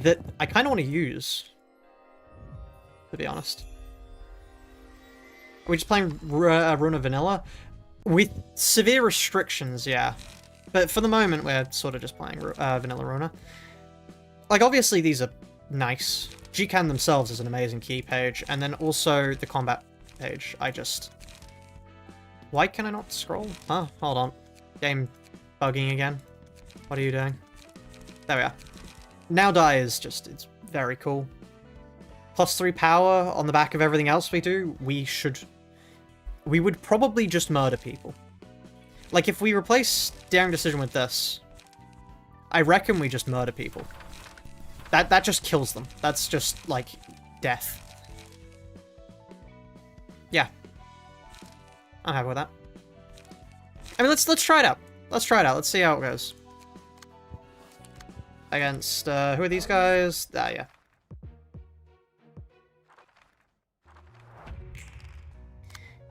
That I kind of want to use, to be honest. Are we just playing Ruina Vanilla? With severe restrictions, yeah. But for the moment, we're sort of just playing Vanilla Ruina. Like, obviously these are nice. Gcan themselves is an amazing key page, and then also the combat page. Why can I not scroll? Huh, hold on. Game bugging again. What are you doing? There we are. Now die is just, it's very cool. +3 power on the back of everything else we do, we would probably just murder people. Like, if we replace Daring Decision with this, I reckon we just murder people. That just kills them. That's just, like, death. Yeah. I'm happy with that. I mean, let's try it out. Let's try it out. Let's see how it goes. Against, who are these guys? Ah, yeah.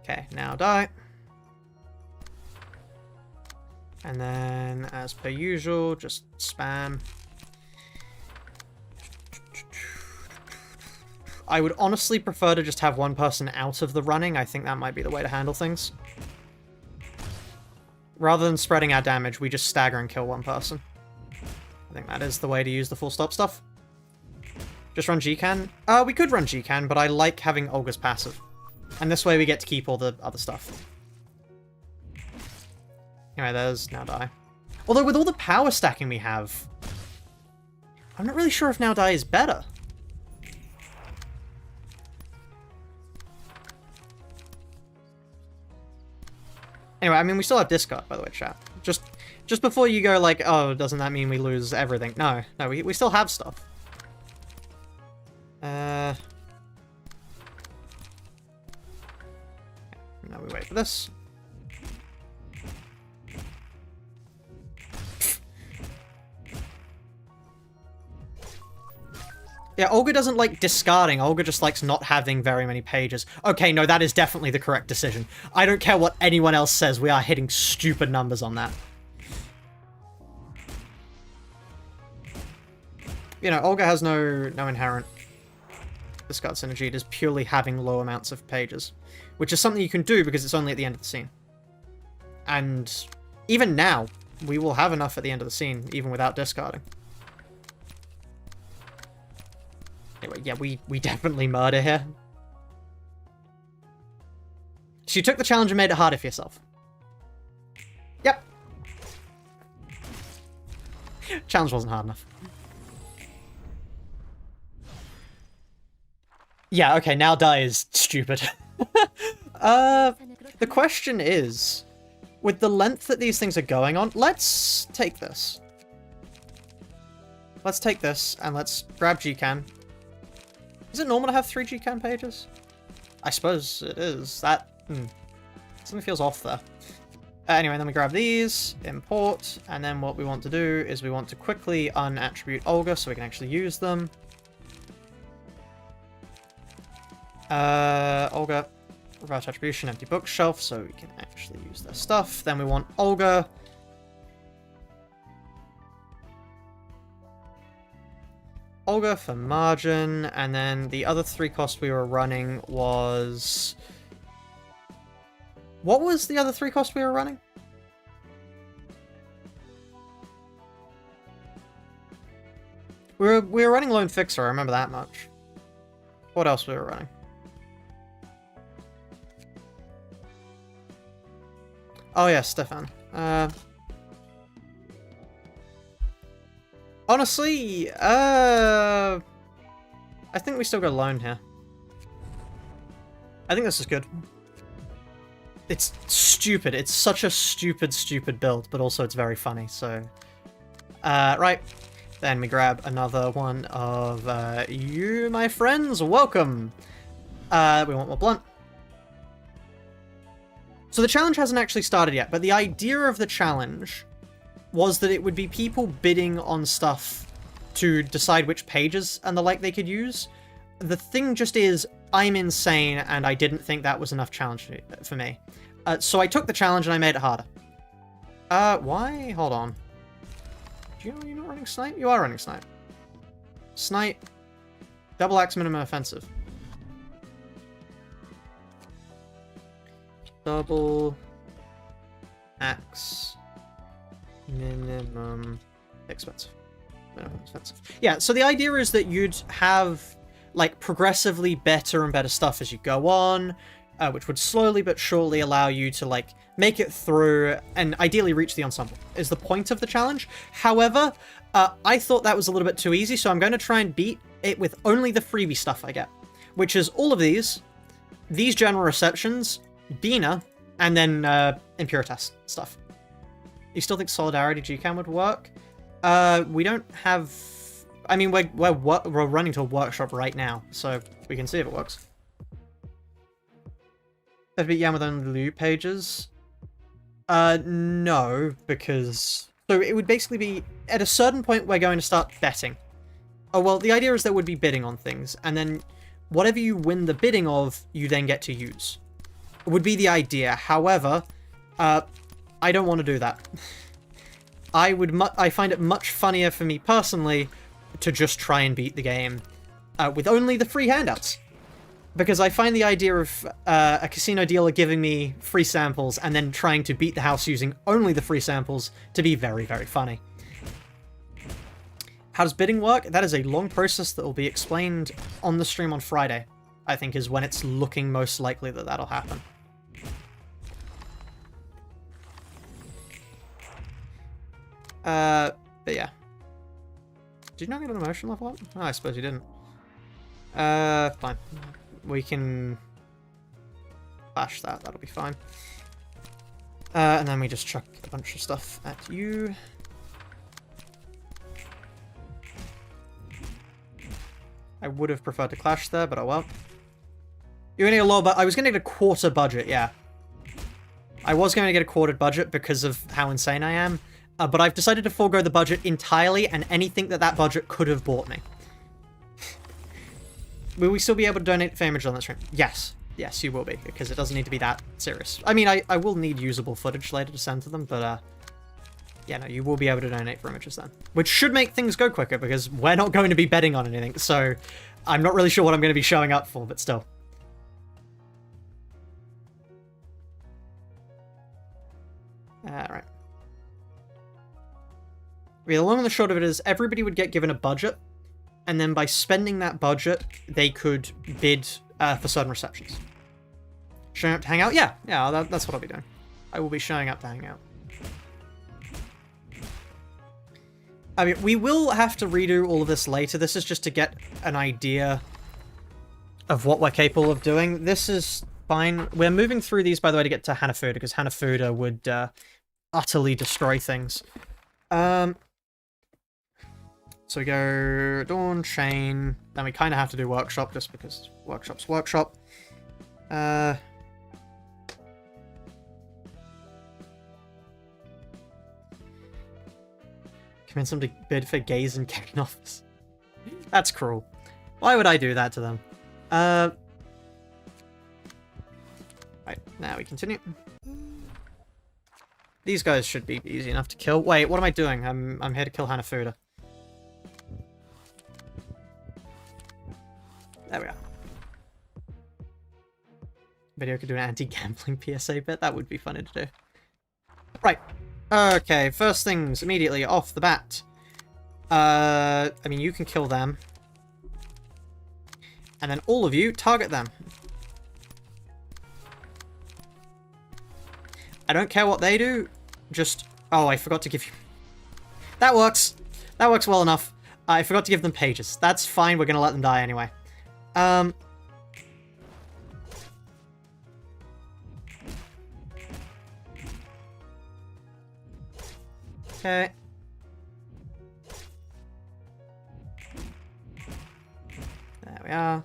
Okay, now die. And then, as per usual, just spam. I would honestly prefer to just have one person out of the running. I think that might be the way to handle things. Rather than spreading our damage, we just stagger and kill one person. I think that is the way to use the full stop stuff. Just run Gcan? We could run Gcan, but I like having Olga's passive. And this way we get to keep all the other stuff. Anyway, there's Now Die. Although with all the power stacking we have, I'm not really sure if Now Die is better. Anyway, I mean, we still have discard, by the way, chat. Just before you go like, oh, doesn't that mean we lose everything? No, we still have stuff. Now we wait for this. Yeah, Olga doesn't like discarding. Olga just likes not having very many pages. Okay, no, that is definitely the correct decision. I don't care what anyone else says. We are hitting stupid numbers on that. You know, Olga has no inherent discard synergy. It is purely having low amounts of pages, which is something you can do because it's only at the end of the scene. And even now, we will have enough at the end of the scene, even without discarding. Anyway, yeah, we definitely murder here. So you took the challenge and made it harder for yourself. Yep. Challenge wasn't hard enough. Yeah, okay, now die is stupid. The question is, with the length that these things are going on, let's take this. Let's take this, and let's grab Gcan. Is it normal to have 3 Gcan pages? I suppose it is. That, something feels off there. Anyway, then we grab these, import, and then what we want to do is we want to quickly unattribute Olga so we can actually use them. Olga, reverse attribution, empty bookshelf, so we can actually use their stuff. Then we want Olga. Olga for margin, and then the other 3 costs we were running was... What was the other 3 costs we were running? We were running Lone Fixer, I remember that much. What else we were running? Oh yeah, Stefan. Honestly, I think we still got Lone here. I think this is good. It's stupid. It's such a stupid build, but also it's very funny, so... right. Then we grab another one of you, my friends. Welcome! We want more blunt. So the challenge hasn't actually started yet, but the idea of the challenge was that it would be people bidding on stuff to decide which pages and the like they could use. The thing just is, I'm insane, and I didn't think that was enough challenge for me. So I took the challenge and I made it harder. Why? Hold on. Do you know you're not running Snipe? You are running Snipe. Snipe. Double axe minimum offensive. Double axe minimum expensive. Minimum expensive. Yeah, so the idea is that you'd have like progressively better and better stuff as you go on, which would slowly but surely allow you to like make it through and ideally reach the Ensemble, is the point of the challenge. However, I thought that was a little bit too easy, so I'm going to try and beat it with only the freebie stuff I get, which is all of these general receptions, Bina, and then Impuritas stuff. You still think Solidarity GCAM would work? We don't have... I mean, we're running to a workshop right now, so we can see if it works. That'd be Yam with only loot pages. No, because... So it would basically be, at a certain point, we're going to start betting. Oh, well, the idea is that we'd be bidding on things, and then whatever you win the bidding of, you then get to use. Would be the idea. However, I don't want to do that. I find it much funnier for me personally to just try and beat the game with only the free handouts. Because I find the idea of a casino dealer giving me free samples and then trying to beat the house using only the free samples to be very, very funny. How does bidding work? That is a long process that will be explained on the stream on Friday, I think, is when it's looking most likely that that'll happen. But yeah. Did you not get an emotion level up? Oh, I suppose you didn't. Fine. We can bash that, that'll be fine. And then we just chuck a bunch of stuff at you. I would have preferred to clash there, but oh well. You're gonna get a low, but I was gonna get a quarter budget, yeah. I was going to get a quartered budget because of how insane I am, but I've decided to forego the budget entirely and anything that budget could have bought me. Will we still be able to donate Famage on this stream? Yes. Yes, you will be, because it doesn't need to be that serious. I mean, I will need usable footage later to send to them, but, yeah, no, you will be able to donate for images then. Which should make things go quicker, because we're not going to be betting on anything, so I'm not really sure what I'm going to be showing up for, but still. Alright. The long and the short of it is, everybody would get given a budget, and then by spending that budget, they could bid for certain receptions. Showing up to hang out? Yeah, that's what I'll be doing. I will be showing up to hang out. I mean, we will have to redo all of this later. This is just to get an idea of what we're capable of doing. This is fine. We're moving through these, by the way, to get to Hanafuda, because Hanafuda would utterly destroy things. So we go Dawn, Chain, then we kind of have to do Workshop, just because Workshop's Workshop. Convince them to bid for gays in Kane office. That's cruel. Why would I do that to them? now we continue. These guys should be easy enough to kill. Wait, what am I doing? I'm here to kill Hanafuda. There we are. Video could do an anti-gambling PSA bit. That would be funny to do. Right. Okay, first things immediately off the bat. I mean, you can kill them. And then all of you target them. I don't care what they do. Just... Oh, I forgot to give you... That works. That works well enough. I forgot to give them pages. That's fine. We're going to let them die anyway. Okay. There we are.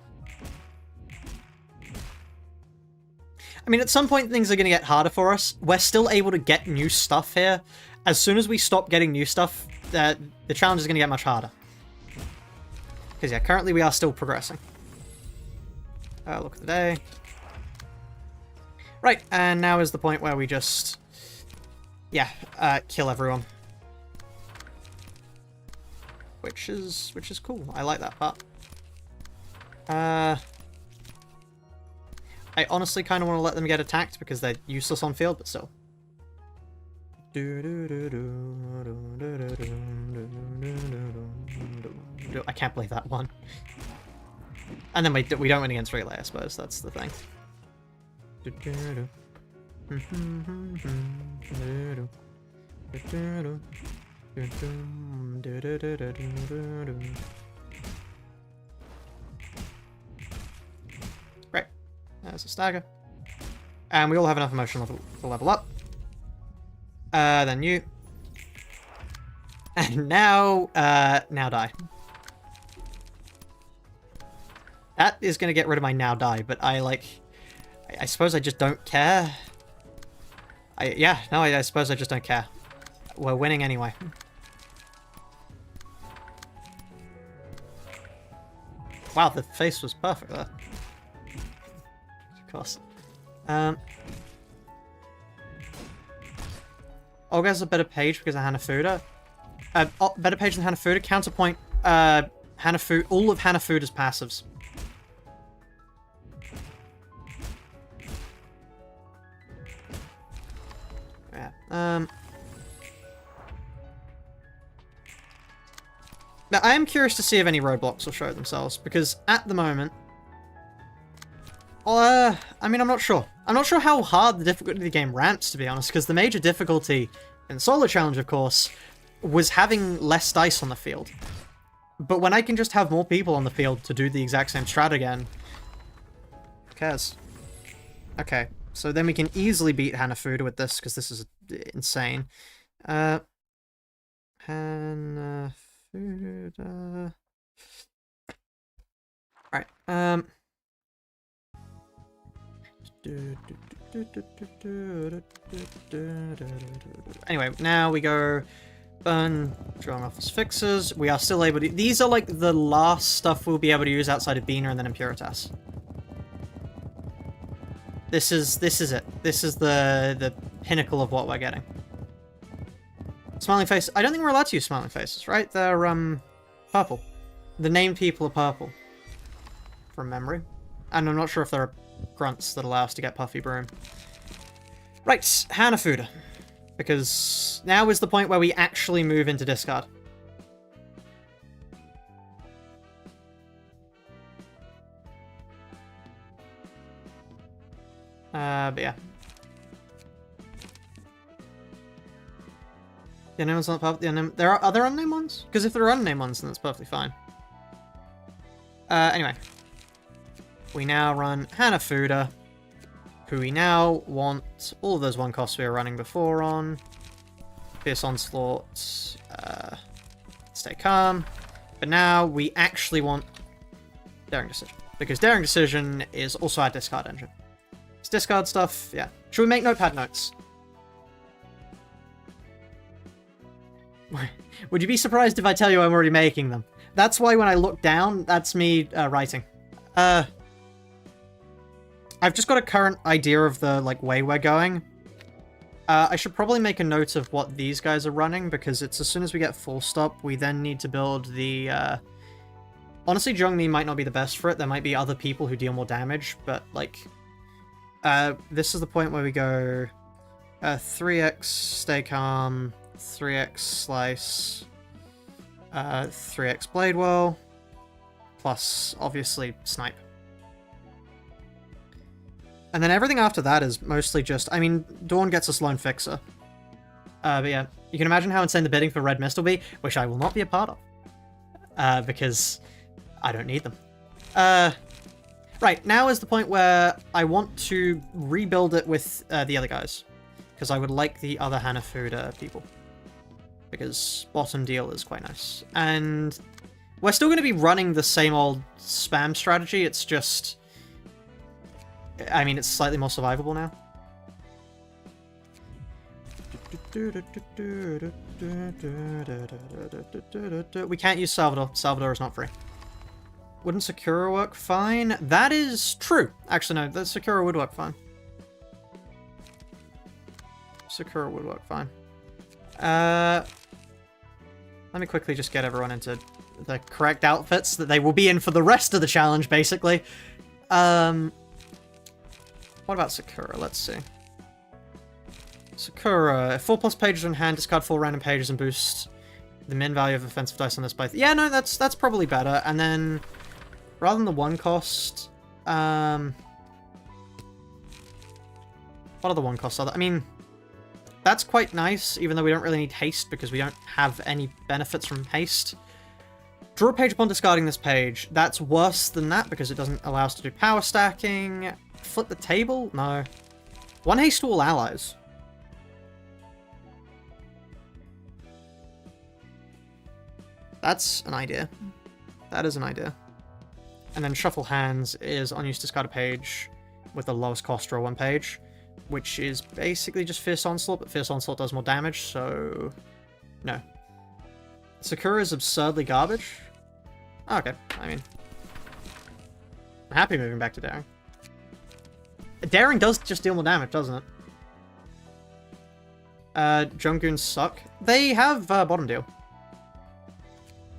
I mean, at some point things are going to get harder for us. We're still able to get new stuff here. As soon as we stop getting new stuff, the challenge is going to get much harder. Because yeah, currently we are still progressing. Look at the day. Right, and now is the point where we just... Yeah, kill everyone. Which is cool. I like that part. I honestly kind of want to let them get attacked because they're useless on field, but still. I can't believe that one. And then we don't win against Relay, I suppose. That's the thing. Right. There's a stagger. And we all have enough emotion level to level up. Then you. And now die. That is going to get rid of my now die, but I suppose I just don't care. I suppose I just don't care. We're winning anyway. Wow, the face was perfect there. Of course. Olga has a better page because of Hanafuda. Better page than Hanafuda. Counterpoint, Hanafuda, all of Hanafuda's passives. Yeah. Now, I am curious to see if any roadblocks will show themselves, because at the moment... I mean, I'm not sure. I'm not sure how hard the difficulty of the game ramps, to be honest, because the major difficulty in the solo challenge, of course, was having less dice on the field. But when I can just have more people on the field to do the exact same strat again... Who cares? Okay, so then we can easily beat Hanafuda with this, because this is insane. Hanafuda... Right, Anyway, now we go burn, drawing off as fixes. We are still able to... These are like the last stuff we'll be able to use outside of Bina and then Impuritas. This is it. This is the pinnacle of what we're getting. Smiling face. I don't think we're allowed to use smiling faces, right? They're purple. The named people are purple. From memory. And I'm not sure if there are grunts that allow us to get Puffy Broom. Right, Hanafuda. Because now is the point where we actually move into discard. But yeah. The unknown one's not part of the unknown. There are other unnamed ones? Because if there are unnamed ones, then that's perfectly fine. Anyway. We now run Hanafuda, who we now want all of those one costs we were running before on. Fierce Onslaught, Stay Calm. But now we actually want Daring Decision. Because Daring Decision is also our discard engine. It's discard stuff, yeah. Should we make notepad notes? Would you be surprised if I tell you I'm already making them? That's why when I look down, that's me writing. I've just got a current idea of the like way we're going. I should probably make a note of what these guys are running, because it's as soon as we get full stop, we then need to build the... Honestly, Zhongmi might not be the best for it. There might be other people who deal more damage, but like... this is the point where we go 3x Stay Calm, 3x Slice, 3x Bladewell, plus obviously Snipe. And then everything after that is mostly just... I mean, Dawn gets us Lone Fixer. But yeah, you can imagine how insane the bidding for Red Mist will be, which I will not be a part of. Because I don't need them. Right, now is the point where I want to rebuild it with the other guys. Because I would like the other Hanafuda people. Because bottom deal is quite nice. And we're still going to be running the same old spam strategy, it's just... I mean, it's slightly more survivable now. We can't use Salvador. Salvador is not free. Wouldn't Sakura work fine? That is true. Actually, no, the Sakura would work fine. Sakura would work fine. Let me quickly just get everyone into the correct outfits that they will be in for the rest of the challenge, basically. What about Sakura? Let's see. Sakura, 4+ pages on hand, discard 4 random pages and boost the min value of offensive dice on this by... Yeah, no, that's probably better. And then, rather than the 1 cost, what are the 1 costs? I mean, that's quite nice, even though we don't really need haste because we don't have any benefits from haste. Draw a page upon discarding this page. That's worse than that because it doesn't allow us to do power stacking. Flip the table? No. 1 haste to all allies. That's an idea. That is an idea. And then shuffle hands is unused discard a page with the lowest cost draw 1 page, which is basically just Fierce Onslaught, but Fierce Onslaught does more damage, so... No. Sakura is absurdly garbage. Oh, okay, I mean... I'm happy moving back to Daring. Daring does just deal more damage, doesn't it? Junggoons suck. They have bottom deal.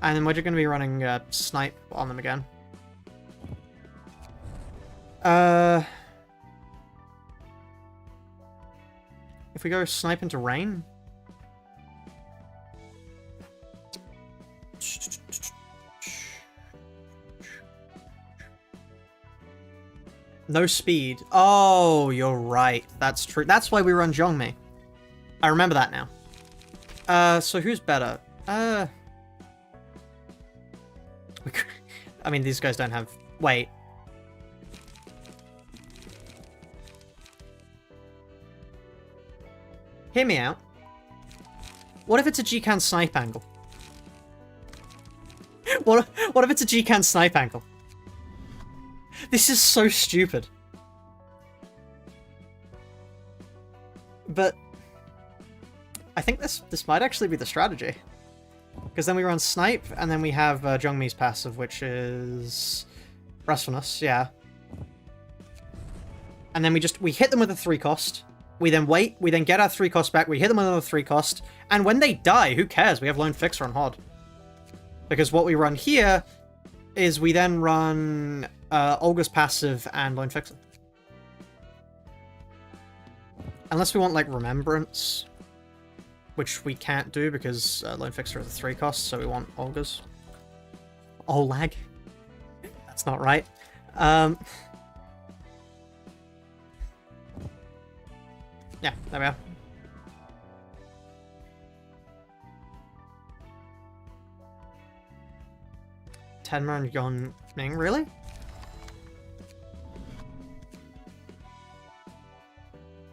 And then we're just going to be running Snipe on them again. If we go Snipe into Rain... No speed. Oh, you're right. That's true. That's why we run Zhongmi. I remember that now. So who's better? I mean, these guys don't have... Wait. Hear me out. What if it's a G-Can snipe angle? What if it's a G-Can snipe angle? This is so stupid. But I think this might actually be the strategy. Because then we run Snipe, and then we have Zhongmi's passive, which is Restfulness, yeah. And then we hit them with a 3 cost. We then wait, we then get our 3 cost back, we hit them with another 3 cost, and when they die, who cares? We have Lone Fixer on Hod. Because what we run here is we then run Olga's passive and Lone Fixer. Unless we want, like, Remembrance, which we can't do because Lone Fixer is a 3 cost, so we want Olga's. Oh, lag. That's not right. Yeah, there we are. Tenma and Yon Ming, really?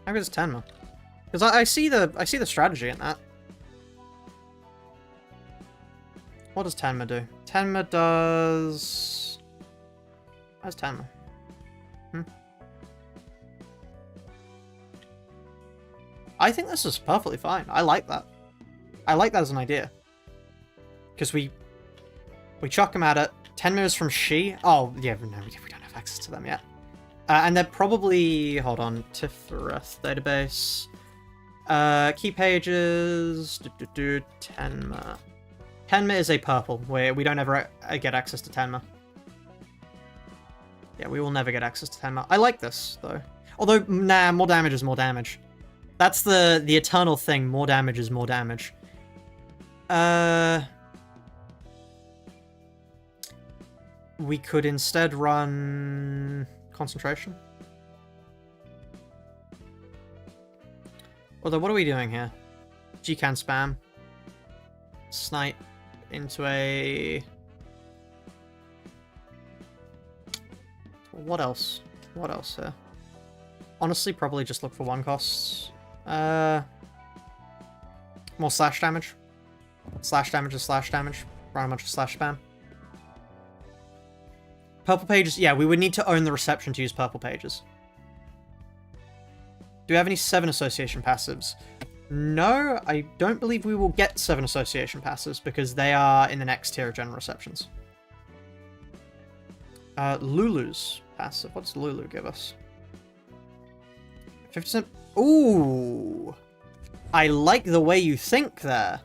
How good is Tenma? Because I see the strategy in that. What does Tenma do? Tenma does... How's Tenma? I think this is perfectly fine. I like that. I like that as an idea. Because we chuck him at it. 10 moves from She. Oh, yeah, no, we don't have access to them yet. And they're probably, hold on, Tiffereth database. Key pages, Tenma. Tenma is a purple, where we don't ever get access to Tenma. Yeah, we will never get access to Tenma. I like this, though. Although, nah, more damage is more damage. That's the eternal thing, more damage is more damage. We could instead run concentration. Although, what are we doing here? Gcan spam. Snipe into a... What else? What else here? Honestly, probably just look for one costs. More slash damage. Slash damage is slash damage. Run a bunch of slash spam. Purple pages, yeah, we would need to own the reception to use purple pages. Do we have any 7 association passives? No, I don't believe we will get 7 association passives because they are in the next tier of general receptions. Lulu's passive. What does Lulu give us? 50%. Ooh! I like the way you think there.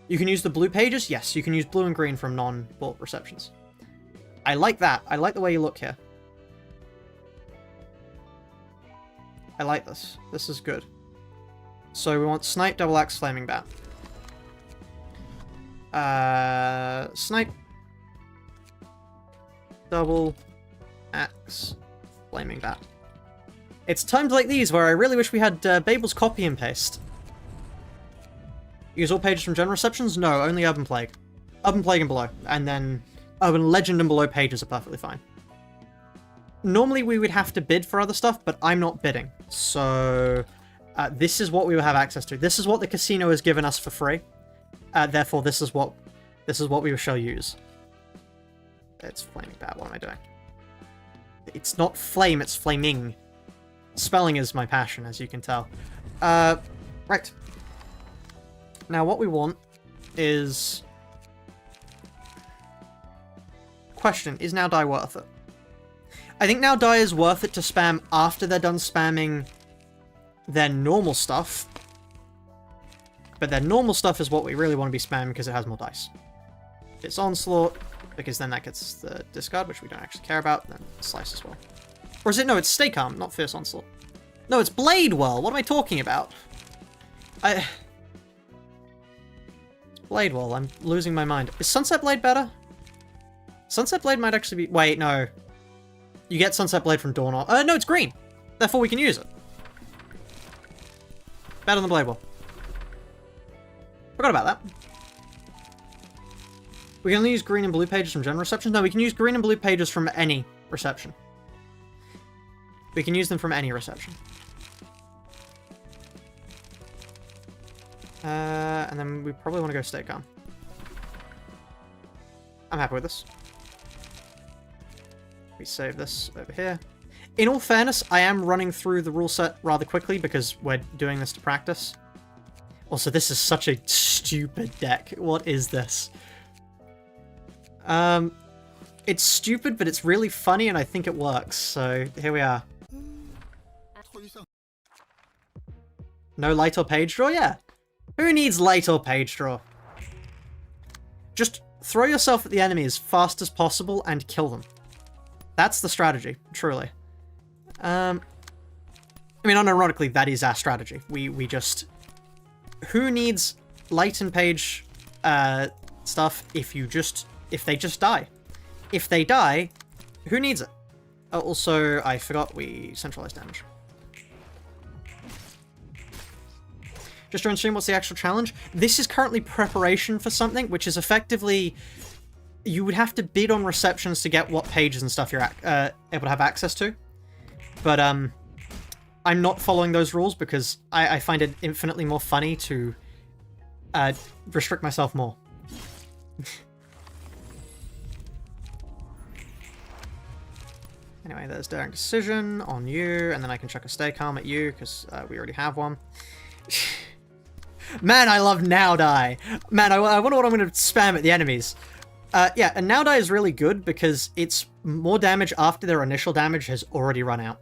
You can use the blue pages? Yes, you can use blue and green from non-bullet receptions. I like that. I like the way you look here. I like this. This is good. So we want Snipe, Double Axe, Flaming Bat. Snipe. Double Axe, Flaming Bat. It's times like these where I really wish we had Babel's copy and paste. Use all pages from general receptions? No, only Urban Plague. Urban Plague and below. And then Urban Legend and below pages are perfectly fine. Normally we would have to bid for other stuff, but I'm not bidding. So this is what we will have access to. This is what the casino has given us for free. Therefore, this is what we shall use. It's Flaming Bat. What am I doing? It's not flame, it's flaming. Spelling is my passion, as you can tell. Right. Now, what we want is... Question, is Now Die worth it? I think Now Die is worth it to spam after they're done spamming their normal stuff. But their normal stuff is what we really want to be spamming because it has more dice. It's Onslaught, because then that gets the discard, which we don't actually care about, then Slice as well. Or is it? No, it's Stay Calm, not Fierce Onslaught. No, it's Blade Well. What am I talking about? It's Blade Well. I'm losing my mind. Is Sunset Blade better? Sunset Blade might actually be... Wait, no. You get Sunset Blade from Dawn. No, it's green. Therefore, we can use it. Better than Blade Well. Forgot about that. We can only use green and blue pages from general reception? No, we can use green and blue pages from any reception. We can use them from any reception. And then we probably want to go Stay Calm. I'm happy with this. We save this over here. In all fairness, I am running through the rule set rather quickly because we're doing this to practice. Also, this is such a stupid deck. What is this? It's stupid, but it's really funny, and I think it works. So here we are. No light or page draw? Yeah. Who needs light or page draw? Just throw yourself at the enemy as fast as possible and kill them. That's the strategy, truly. I mean, unironically, that is our strategy. We just... Who needs light and page stuff if they just die? If they die, who needs it? Oh, also, I forgot we centralized damage. Just during stream, what's the actual challenge? This is currently preparation for something, which is effectively... You would have to bid on receptions to get what pages and stuff you're able to have access to. But I'm not following those rules because I find it infinitely more funny to restrict myself more. Anyway, there's Daring Decision on you, and then I can chuck a Stay Calm at you because we already have one. Man, I love Now Die. Man, I wonder what I'm going to spam at the enemies. Yeah, and Now Die is really good because it's more damage after their initial damage has already run out.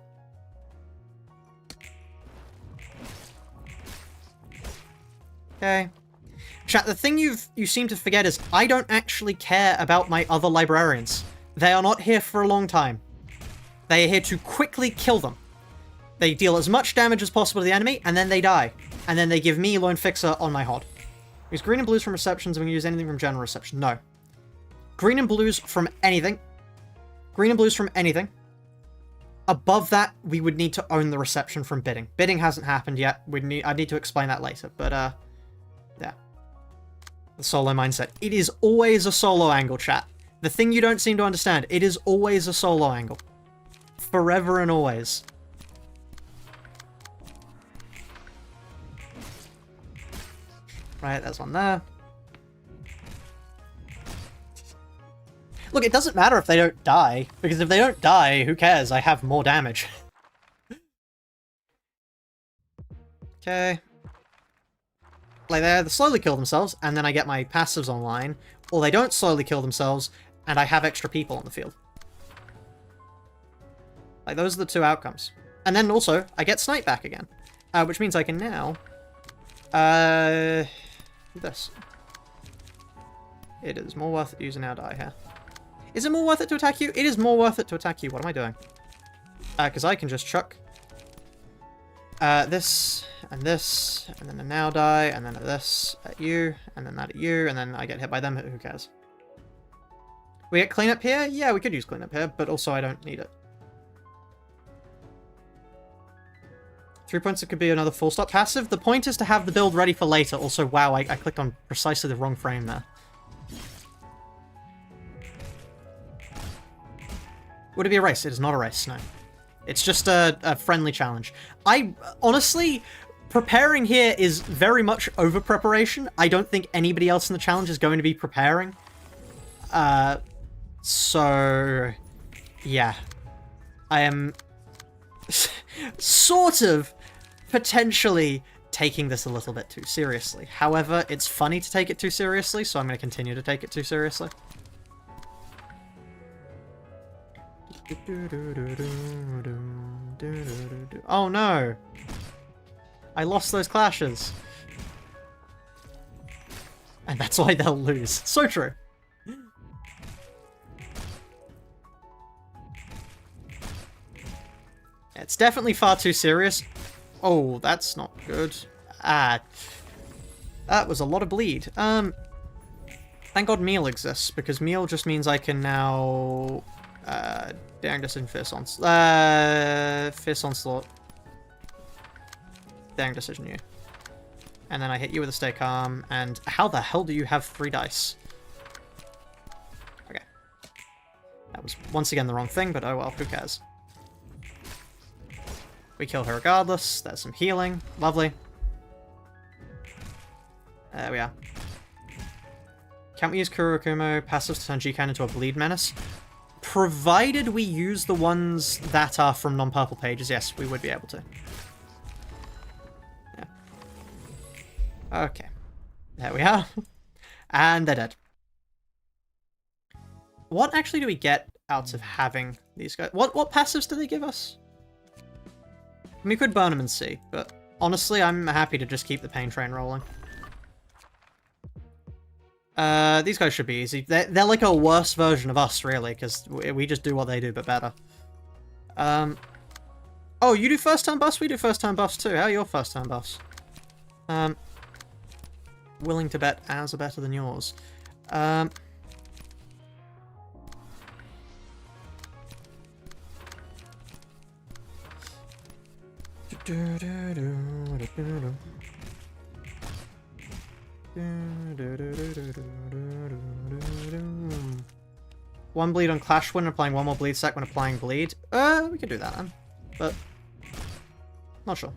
Okay. Chat, the thing you seem to forget is I don't actually care about my other librarians. They are not here for a long time. They are here to quickly kill them. They deal as much damage as possible to the enemy, and then they die. And then they give me Lone Fixer on my HOD. Use green and blues from receptions, and we can use anything from general reception. No. Green and blues from anything. Green and blues from anything. Above that, we would need to own the reception from bidding. Bidding hasn't happened yet. I'd need to explain that later, but yeah. The solo mindset. It is always a solo angle, chat. The thing you don't seem to understand, it is always a solo angle. Forever and always. Right, there's one there. Look, it doesn't matter if they don't die, because if they don't die, who cares? I have more damage. Okay. Like they slowly kill themselves, and then I get my passives online, or they don't slowly kill themselves, and I have extra people on the field. Like, those are the two outcomes. And then also, I get Snipe back again, which means I can now do this. It is more worth it to use a now die here. Is it more worth it to attack you? It is more worth it to attack you. What am I doing? Because I can just chuck this, and then a now die, and then this at you, and then that at you, and then I get hit by them. Who cares? We get cleanup here? Yeah, we could use cleanup here, but also I don't need it. 3 points, it could be another full stop passive. The point is to have the build ready for later. Also, wow, I clicked on precisely the wrong frame there. Would it be a race? It is not a race, no. It's just a friendly challenge. Honestly, preparing here is very much over-preparation. I don't think anybody else in the challenge is going to be preparing. So, yeah. I am sort of potentially taking this a little bit too seriously. However, it's funny to take it too seriously, so I'm going to continue to take it too seriously. Oh no! I lost those clashes. And that's why they'll lose. So true. It's definitely far too serious. Oh, that's not good. Ah. That was a lot of bleed. Thank God meal exists, because meal just means I can now daring decision, fierce onslaught. Fierce onslaught. Daring decision you. And then I hit you with a stay calm, and how the hell do you have 3 dice? Okay. That was once again the wrong thing, but oh well, who cares? We kill her regardless. There's some healing. Lovely. There we are. Can't we use Kurokumo passives to turn G-Can into a bleed menace? Provided we use the ones that are from non-purple pages, yes, we would be able to. Yeah. Okay. There we are. And they're dead. What actually do we get out of having these guys? What passives do they give us? We could burn them and see, but honestly, I'm happy to just keep the pain train rolling. These guys should be easy. They're like a worse version of us, really, because we just do what they do, but better. Oh, you do first turn buffs? We do first turn buffs too. How are your first turn buffs? Willing to bet ours are better than yours. One bleed on Clash when applying one more bleed stack when applying bleed. We could do that then, but not sure.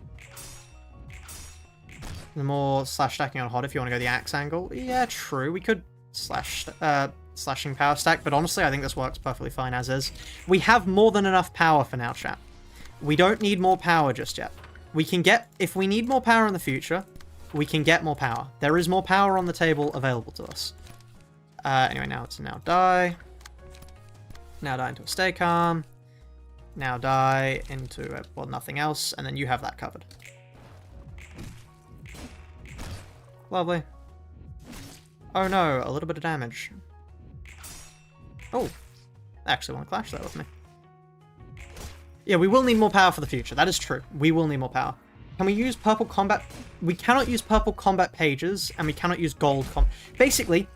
The more slash stacking on HOD if you want to go the axe angle. Yeah, true. We could slashing power stack, but honestly, I think this works perfectly fine as is. We have more than enough power for now, chat. We don't need more power just yet. We can get, if we need more power in the future, we can get more power. There is more power on the table available to us. Anyway, now it's a now die. Now die into a stay calm. Now die into a, well, nothing else, and then you have that covered. Lovely. Oh no, a little bit of damage. Oh, I actually want to clash that with me. Yeah, we will need more power for the future. That is true. We will need more power. Can we use purple combat? We cannot use purple combat pages, and we cannot use gold basically,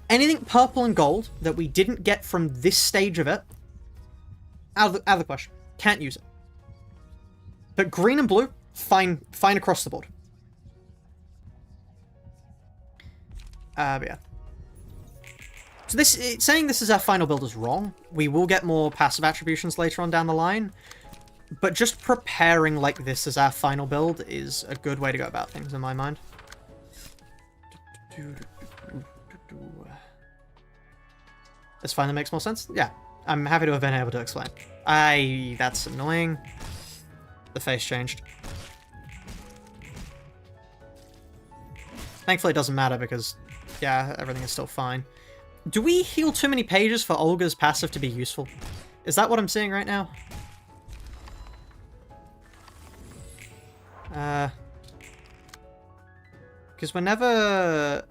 anything purple and gold that we didn't get from this stage of it, out of the question. Can't use it. But green and blue, fine across the board. But yeah. So saying this is our final build is wrong. We will get more passive attributions later on down the line. But just preparing like this as our final build is a good way to go about things in my mind. This finally makes more sense? Yeah. I'm happy to have been able to explain. That's annoying. The face changed. Thankfully it doesn't matter because, yeah, everything is still fine. Do we heal too many pages for Olga's passive to be useful? Is that what I'm seeing right now? Because whenever...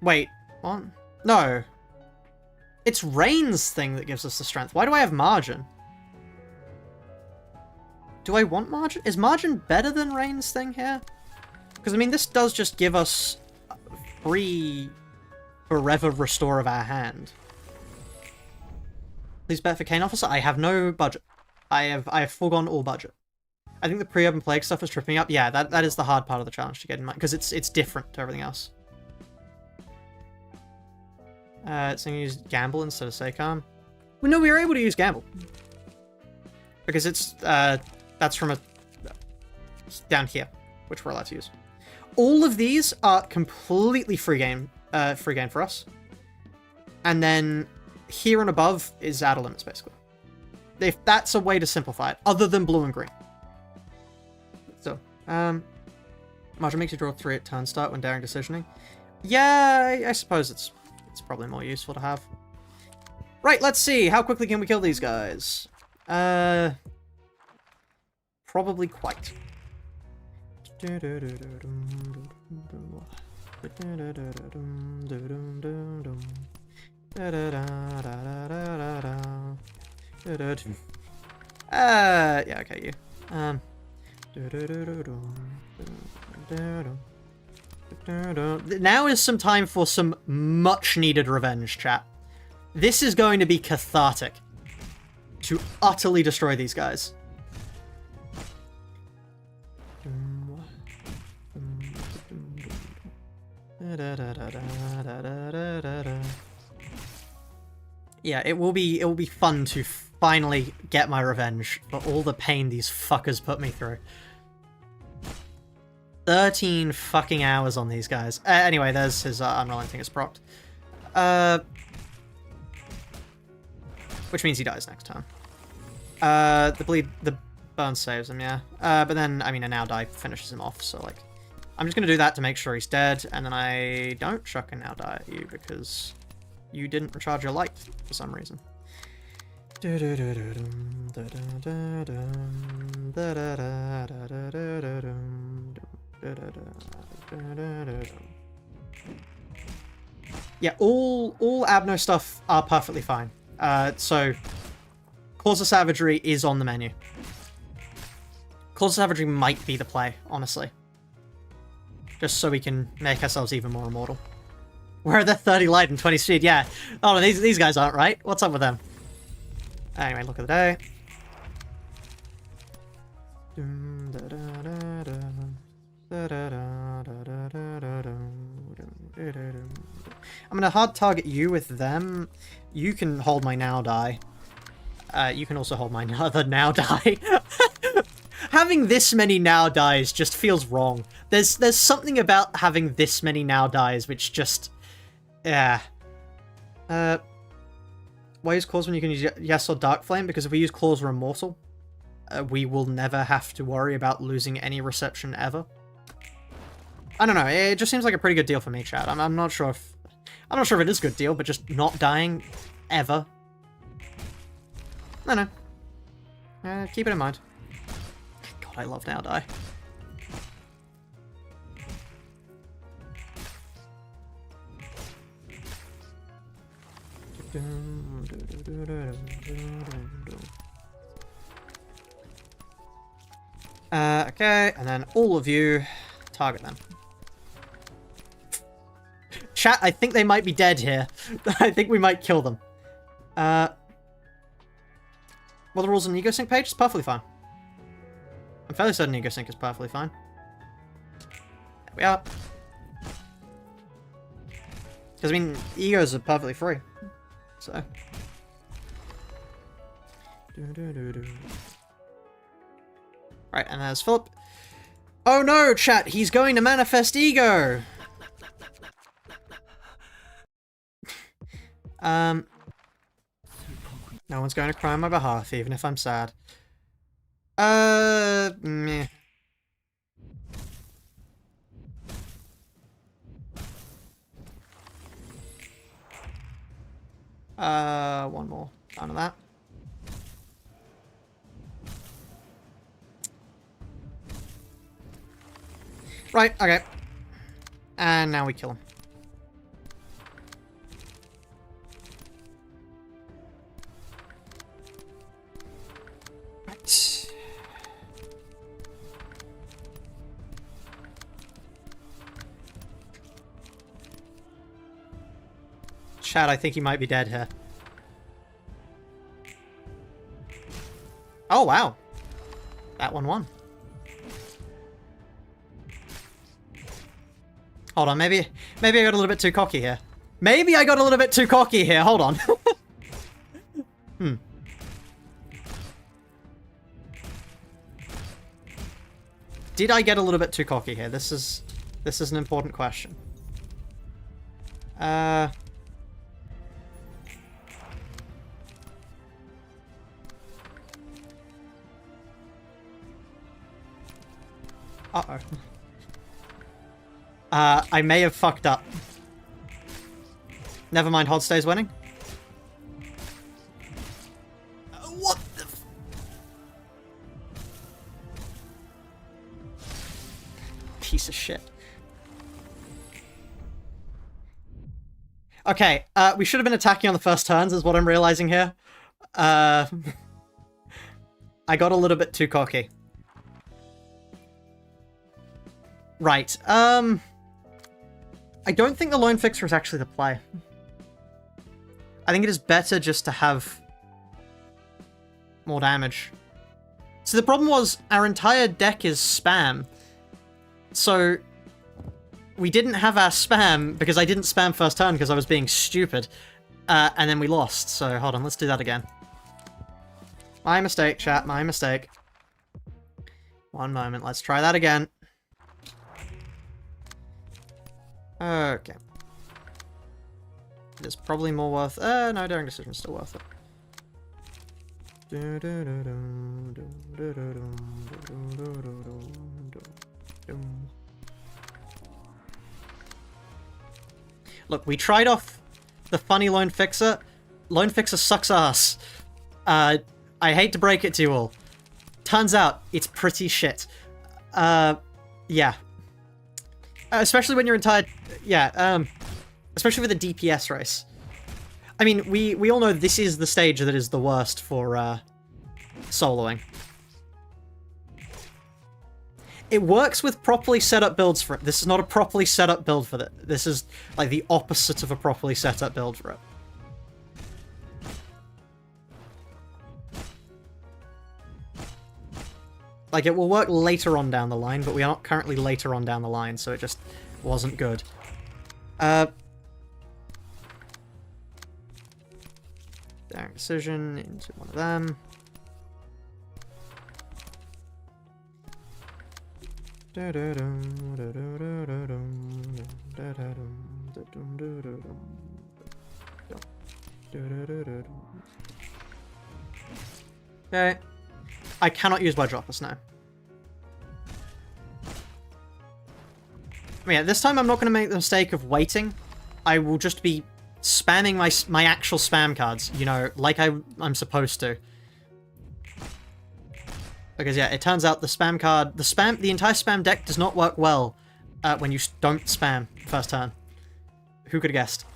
Wait, what? No. It's Rain's thing that gives us the strength. Why do I have Margin? Do I want Margin? Is Margin better than Rain's thing here? Because, I mean, this does just give us free forever restore of our hand. Please bet for Kane Officer. I have no budget. I have foregone all budget. I think the pre-urban plague stuff is tripping up. Yeah, that is the hard part of the challenge to get in mind, because it's different to everything else. It's going to use Gamble instead of Saycom. Well, no, we were able to use Gamble. Because it's, that's from down here, which we're allowed to use. All of these are completely free game for us. And then here and above is out of limits, basically. If that's a way to simplify it, other than blue and green. So, Margin makes you draw 3 at turn start when daring decisioning. Yeah, I suppose it's probably more useful to have. Right, let's see. How quickly can we kill these guys? Probably quite. Yeah, okay, you. Now is some time for some much-needed revenge, chat. This is going to be cathartic. To utterly destroy these guys. Yeah, it will be fun to finally get my revenge for all the pain these fuckers put me through. 13 fucking hours on these guys. Anyway, there's his Unrelenting is procced. Which means he dies next turn. The burn saves him, yeah. But then, I mean, a now die finishes him off, so like... I'm just gonna do that to make sure he's dead, and then I don't chuck a now die at you, because you didn't recharge your light for some reason. Yeah, all Abno stuff are perfectly fine. So, Claws of Savagery is on the menu. Claws of Savagery might be the play, honestly. Just so we can make ourselves even more immortal. Where are the 30 light and 20 speed? Yeah. Oh, these guys aren't right. What's up with them? Anyway, look at the day. I'm gonna hard target you with them. You can hold my now die. You can also hold my other now die. Having this many now dies just feels wrong. There's something about having this many now dies which just... Yeah. Why use Claws when you can use Yes or Dark Flame? Because if we use Claws, we're immortal. We will never have to worry about losing any reception ever. I don't know, it just seems like a pretty good deal for me, chat. I'm not sure if... I'm not sure if it is a good deal, but just not dying ever No. Keep it in mind. God, I love now die. Okay, and then all of you target them. Chat, I think they might be dead here. I think we might kill them. What are the rules on the EcoSync page? It's perfectly fine. I'm fairly certain EcoSync is perfectly fine. There we are. Because, I mean, egos are perfectly free. So. Right, and there's Philip. Oh no, chat, he's going to manifest ego! No one's going to cry on my behalf, even if I'm sad. Meh. One more. None of that. Right, okay. And now we kill him. Right. Chad, I think he might be dead here. Oh, wow. That one won. Hold on, maybe I got a little bit too cocky here. Maybe I got a little bit too cocky here. Hold on. Did I get a little bit too cocky here? This is an important question. Uh-oh. I may have fucked up. Never mind, Hod stays winning. What the f— piece of shit. Okay, we should have been attacking on the first turns, is what I'm realizing here. I got a little bit too cocky. Right, I don't think the Lone Fixer is actually the play. I think it is better just to have more damage. So the problem was, our entire deck is spam. So we didn't have our spam, because I didn't spam first turn because I was being stupid. And then we lost, so hold on, let's do that again. My mistake, chat, my mistake. One moment, let's try that again. Okay. It is probably more worth— no, Daring Decision is still worth it. Look, we tried off the funny Lone Fixer. Lone Fixer sucks ass. I hate to break it to you all. Turns out, it's pretty shit. Yeah. Especially when you're entire— yeah, especially with a DPS race. I mean, we all know this is the stage that is the worst for, soloing. It works with properly set up builds for it. This is not a properly set up build for it. This is, like, the opposite of a properly set up build for it. Like, it will work later on down the line, but we are not currently later on down the line, so it just wasn't good. Daring Decision into one of them. Okay. I cannot use Wedge Droppers now. Yeah, this time I'm not going to make the mistake of waiting. I will just be spamming my actual spam cards, you know, like I'm supposed to. Because yeah, it turns out the spam card, the entire spam deck does not work well when you don't spam first turn. Who could have guessed?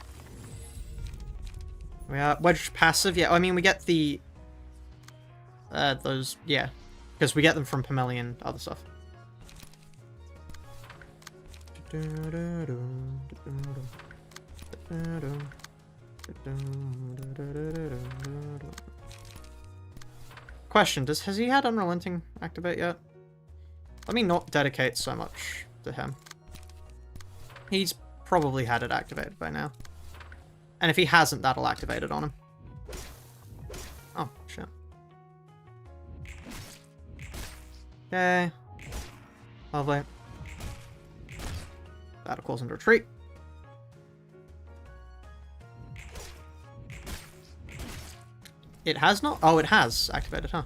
We are wedge passive. Yeah, I mean we get the those, yeah, because we get them from Pameli and other stuff. Question, has he had Unrelenting activate yet? Let me not dedicate so much to him. He's probably had it activated by now. And if he hasn't, that'll activate it on him. Oh, shit. Okay. Lovely. That'll cause him to retreat. It has not? Oh, it has activated, huh?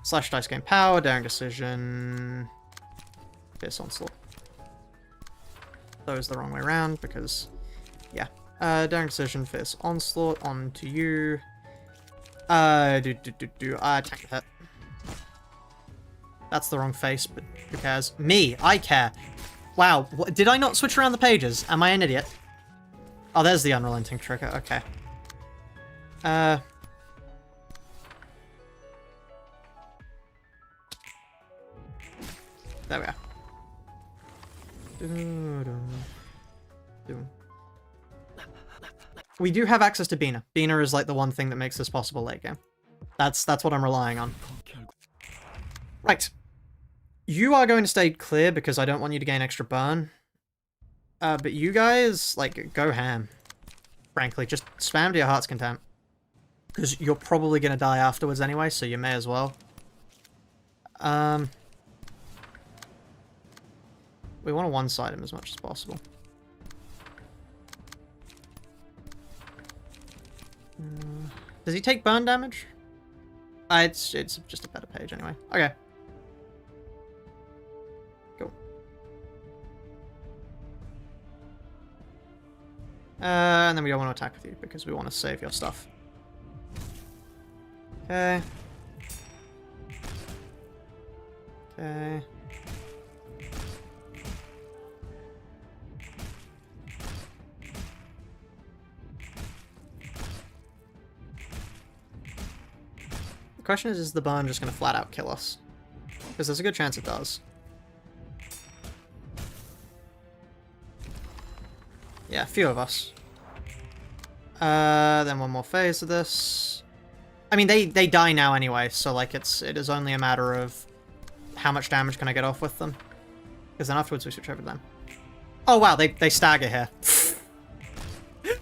Slash dice gain power, daring decision. Fierce onslaught. That was the wrong way around because, yeah. Daring decision, fierce onslaught onto you. Tank with it. That's the wrong face, but who cares? Me, I care. Wow, did I not switch around the pages? Am I an idiot? Oh, there's the unrelenting trigger. Okay. There we are. We do have access to Bina. Bina is like the one thing that makes this possible late game. That's what I'm relying on. Right. You are going to stay clear because I don't want you to gain extra burn. But you guys, like, go ham. Frankly, just spam to your heart's content. Because you're probably going to die afterwards anyway, so you may as well. We want to one-side him as much as possible. Does he take burn damage? It's just a better page anyway. Okay. Cool. And then we don't want to attack with you because we want to save your stuff. Okay. Okay. The question is the burn just going to flat out kill us? Because there's a good chance it does. Yeah, a few of us. Then one more phase of this. I mean, they die now anyway, so like it is only a matter of how much damage can I get off with them. Because then afterwards we switch over to them. Oh wow, they stagger here.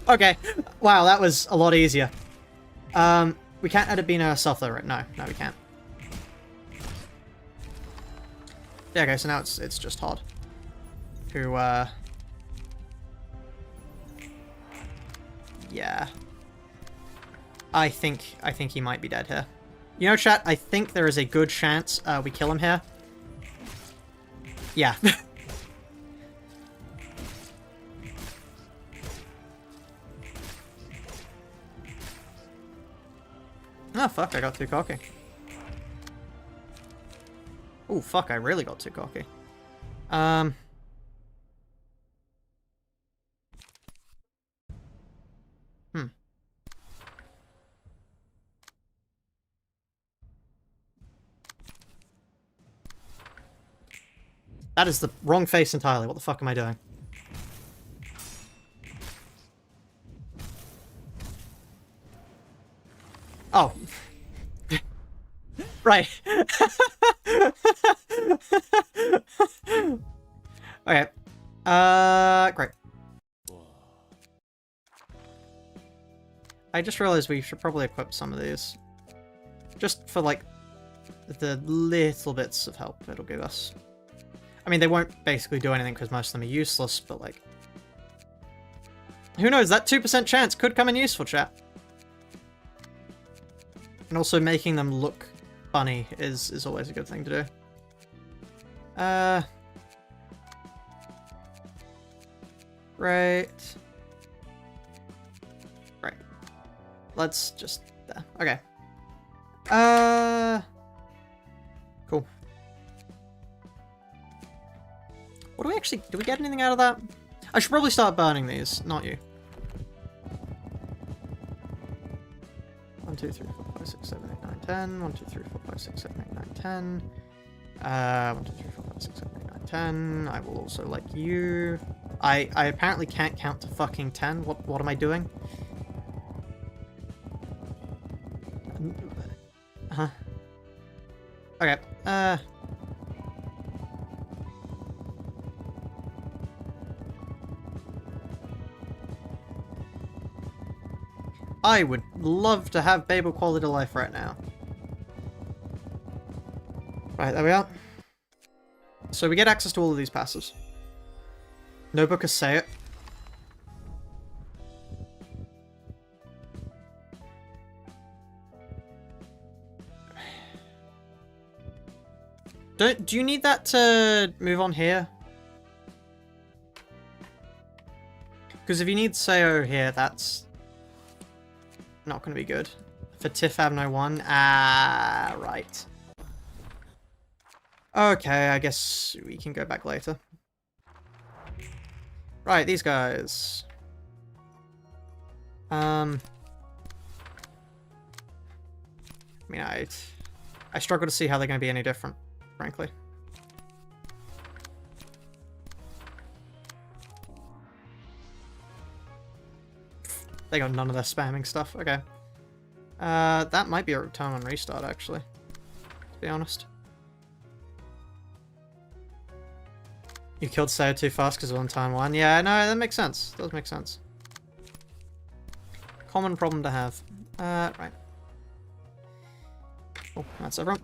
Okay, wow, that was a lot easier. We can't edit Bina ourselves though, right? No, we can't. Yeah, okay, so now it's just Hod. Who, yeah. I think he might be dead here. You know, chat, I think there is a good chance we kill him here. Yeah. Oh, fuck, I got too cocky. Oh, fuck, I really got too cocky. That is the wrong face entirely. What the fuck am I doing? Oh. Right. Okay. Great. I just realized we should probably equip some of these. Just for, like, the little bits of help it'll give us. I mean, they won't basically do anything because most of them are useless, but, like... Who knows? That 2% chance could come in useful, chat. And also making them look funny is always a good thing to do. Right. Right. Let's just... Okay. Cool. What do we actually... Do we get anything out of that? I should probably start burning these, not you. 1, 2, 3, 4, 5, 6, 7, 8, 9, 10. 1, 2, 3, 4, 5, 6, 7, 8, 9, 10. 1, 2, 3, 4, 5, 6, 7, 8, 9, 10. I will also like you. I apparently can't count to fucking 10. What am I doing? Huh? Okay. I would love to have Babel quality of life right now. Right, there we are. So we get access to all of these passives. No book of say it. Do you need that to move on here? Because if you need Sayo here, that's not going to be good. For Tifab no 1. Ah, right. Okay, I guess we can go back later. Right, these guys. I mean, I struggle to see how they're going to be any different, frankly. They got none of their spamming stuff. Okay. That might be a return on restart, actually. To be honest. You killed Sayo too fast because of one-time one. Yeah, no, that makes sense. Does make sense. Common problem to have. Right. Oh, that's everyone.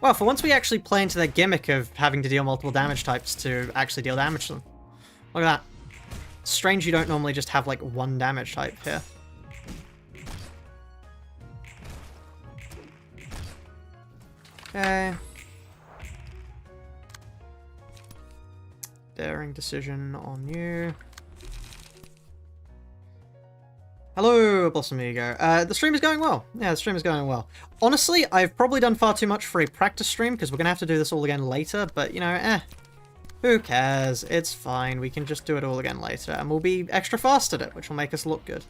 Well, for once we actually play into their gimmick of having to deal multiple damage types to actually deal damage to them. Look at that. Strange you don't normally just have, like, one damage type here. Okay. Daring decision on you. Hello, Blossom Ego. The stream is going well. Yeah, the stream is going well. Honestly, I've probably done far too much for a practice stream, because we're going to have to do this all again later, but, you know, who cares? It's fine. We can just do it all again later, and we'll be extra fast at it, which will make us look good.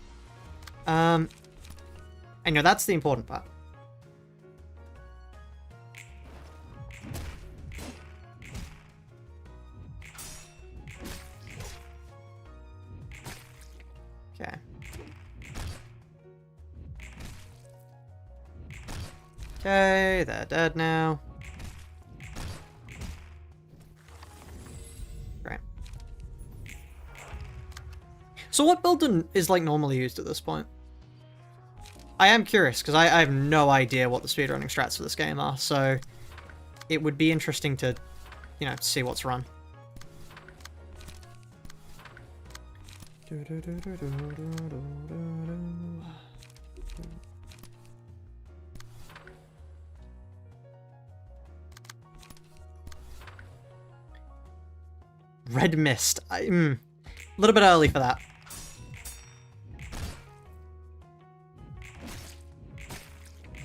And, you know, that's the important part. Okay. Okay, they're dead now. Great. So what build is like normally used at this point? I am curious, because I have no idea what the speedrunning strats for this game are, so it would be interesting to, you know, see what's run. Red Mist. A little bit early for that.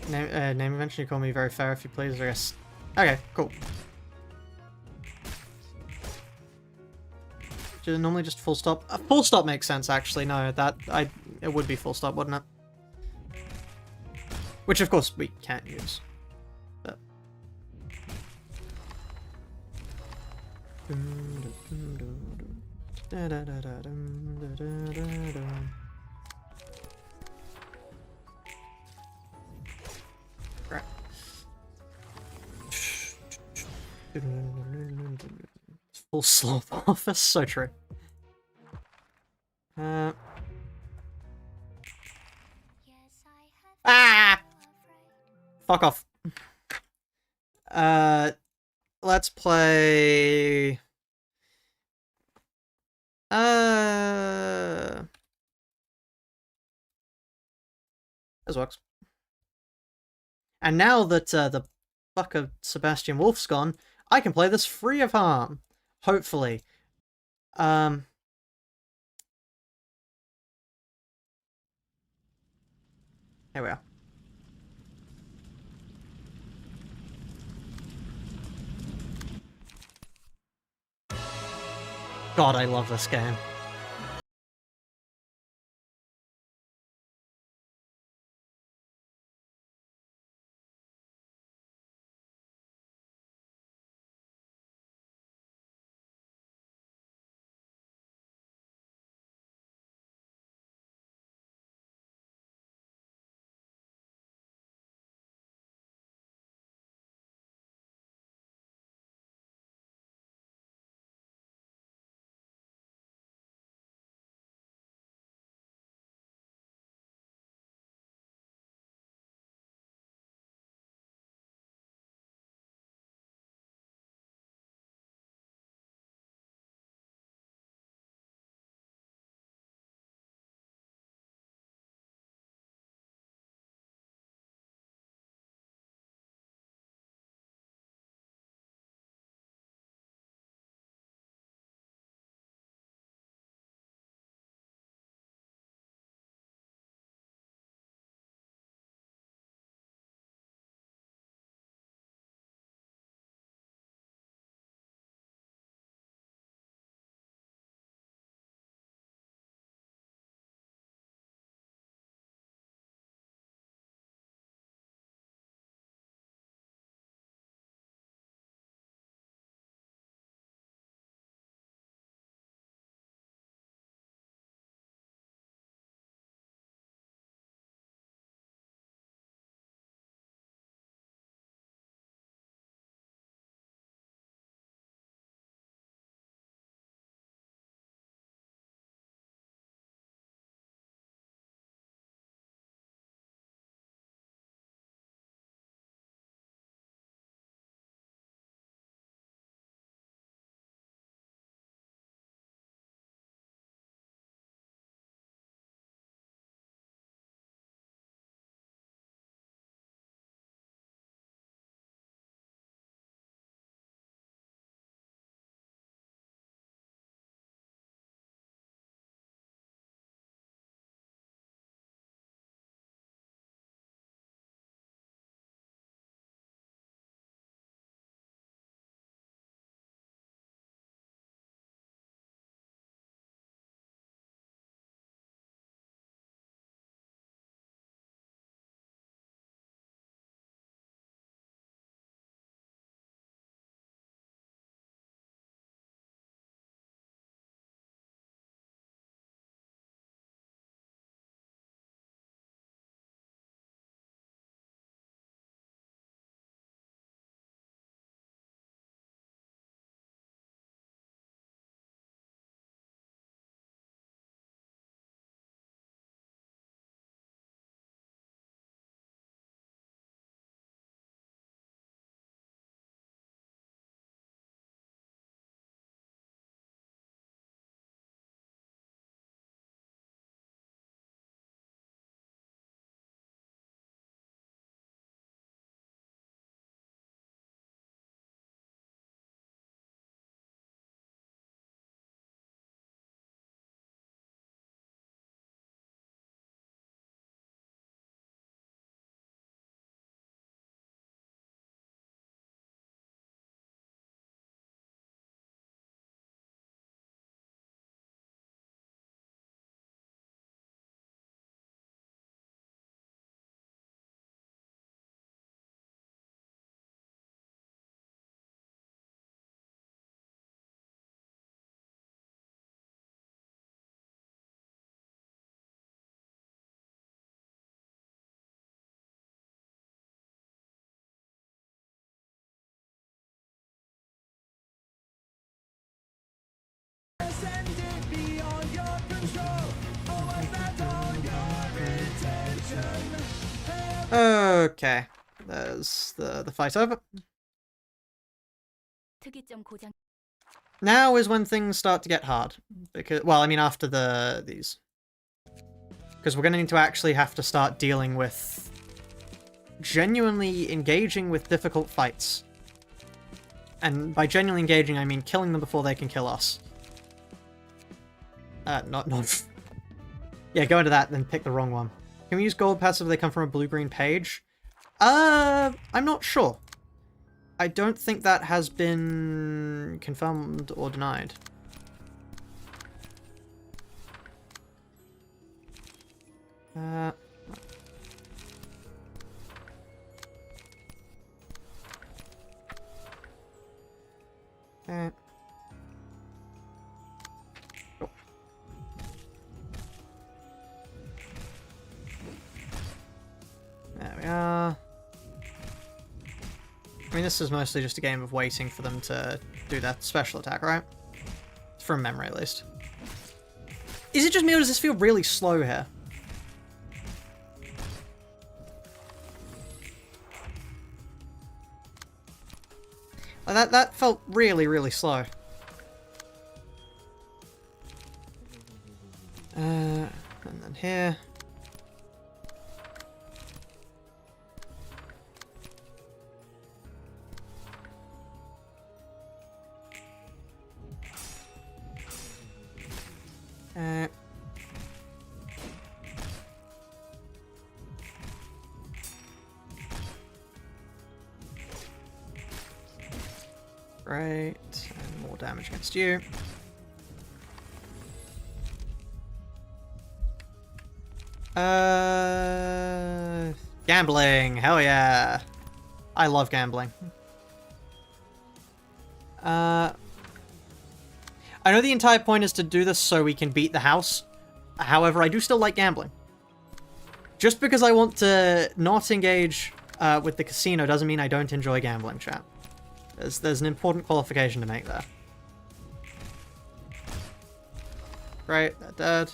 Name eventually call me very fair if you please, I guess. Okay, cool. Normally just full stop. Full stop makes sense, actually. No, it would be full stop, wouldn't it? Which, of course, we can't use. But... Right. Full sloth office, so true. Fuck off. Let's play... This works. And now that the fuck of Sebastian Wolf's gone, I can play this free of harm. Hopefully. Here we are. God, I love this game. Okay, there's the fight over. Now is when things start to get hard, because, well, I mean after these. Because we're going to need to actually have to start dealing with genuinely engaging with difficult fights. And by genuinely engaging, I mean killing them before they can kill us. Not... Yeah, go into that, then pick the wrong one. Can we use gold passive if they come from a blue-green page? I'm not sure. I don't think that has been confirmed or denied. Okay. Cool. There we are. I mean, this is mostly just a game of waiting for them to do that special attack, right? From memory, at least. Is it just me, or does this feel really slow here? That felt really, really slow. And then here. Right, and more damage against you. Gambling, hell yeah. I love gambling. I know the entire point is to do this so we can beat the house. However, I do still like gambling. Just because I want to not engage with the casino doesn't mean I don't enjoy gambling, chat. There's an important qualification to make there. Great, they're dead.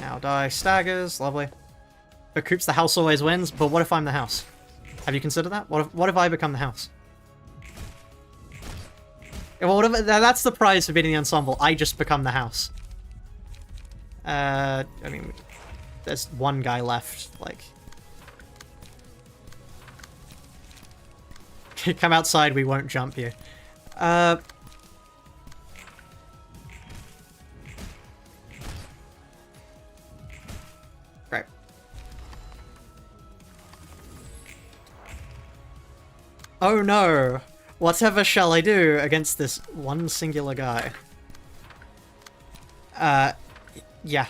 Now die staggers, lovely. But Coops, the house always wins, but what if I'm the house? Have you considered that? What if I become the house? Yeah, well, that's the prize for beating the Ensemble. I just become the house. I mean, there's one guy left, like... Come outside, we won't jump you. Right. Oh no! Whatever shall I do against this one singular guy? Yeah,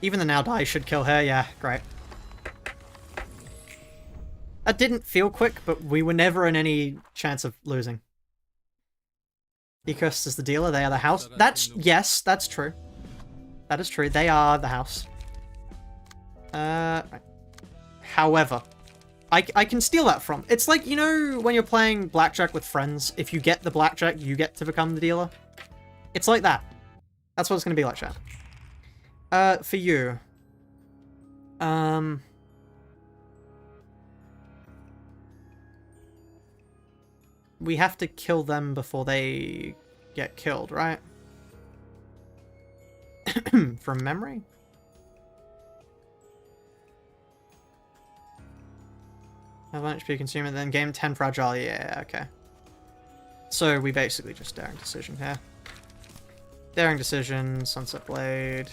even the now die should kill her, yeah, great. That didn't feel quick, but we were never in any chance of losing. Ecolest is the dealer, they are the house. Yes, that's true. That is true, they are the house. Right. However, I can steal that from. It's like, you know, when you're playing blackjack with friends, if you get the blackjack, you get to become the dealer. It's like that. That's what it's going to be like, chat. For you. We have to kill them before they get killed, right? From memory? Have 1 HP consumer, then game 10 fragile. Yeah, okay. So we basically just daring decision here. Daring decision, Sunset Blade.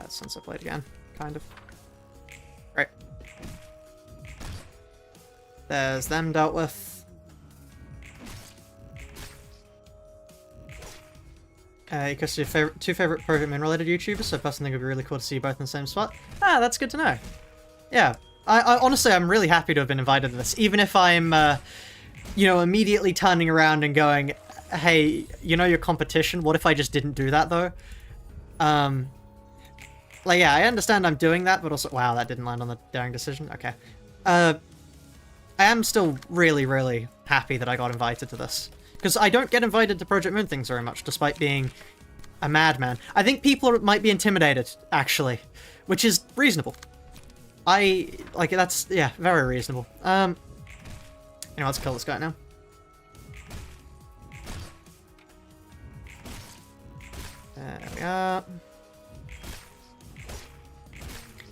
Sunset Blade again, kind of. Right. There's them dealt with. Because your two favorite Project related YouTubers, so I personally think it would be really cool to see you both in the same spot. Ah, that's good to know. Yeah, I honestly, I'm really happy to have been invited to this, even if I'm, you know, immediately turning around and going, hey, you know your competition, what if I just didn't do that, though? Like, yeah, I understand I'm doing that, but also, wow, that didn't land on the daring decision, okay. I am still really, really happy that I got invited to this. Because I don't get invited to Project Moon things very much, despite being a madman. I think people might be intimidated, actually, which is reasonable. That's, yeah, very reasonable. Anyway, let's kill this guy now. There we are.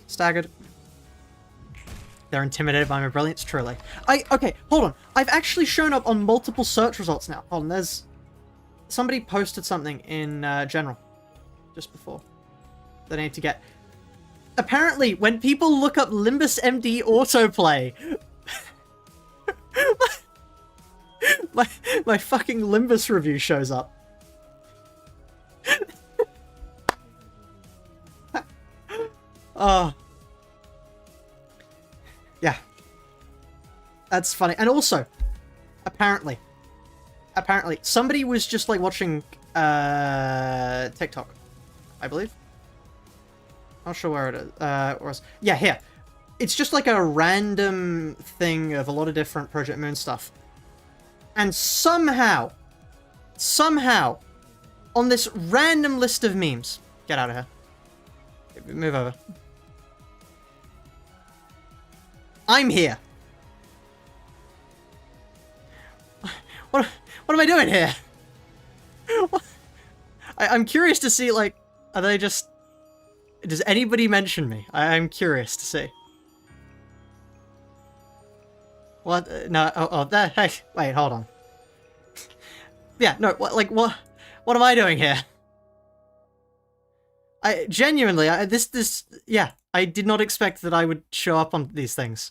Staggered. They're intimidated by my brilliance, truly. Okay, hold on. I've actually shown up on multiple search results now. Hold on, there's... Somebody posted something in general. just before. That I need to get. Apparently, when people look up Limbus MD autoplay, my fucking Limbus review shows up. Oh. Yeah. That's funny. And also, apparently, somebody was just like watching TikTok, I believe. Not sure where it is. Was yeah, here. It's just like a random thing of a lot of different Project Moon stuff. And somehow, on this random list of memes, get out of here. Move over. I'm here. What am I doing here? I'm curious to see, like, are they just... Does anybody mention me? I'm curious to see. What? No, that, hey, wait, hold on. Yeah, no, what am I doing here? I genuinely, yeah, I did not expect that I would show up on these things.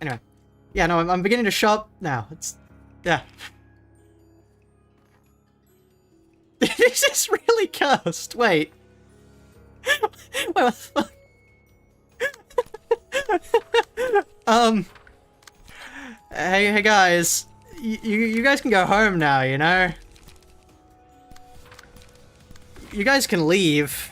Anyway, yeah, no, I'm beginning to show up now. It's, yeah. This is really cursed. Wait. Wait, what the fuck? Hey guys, you guys can go home now, you know? You guys can leave.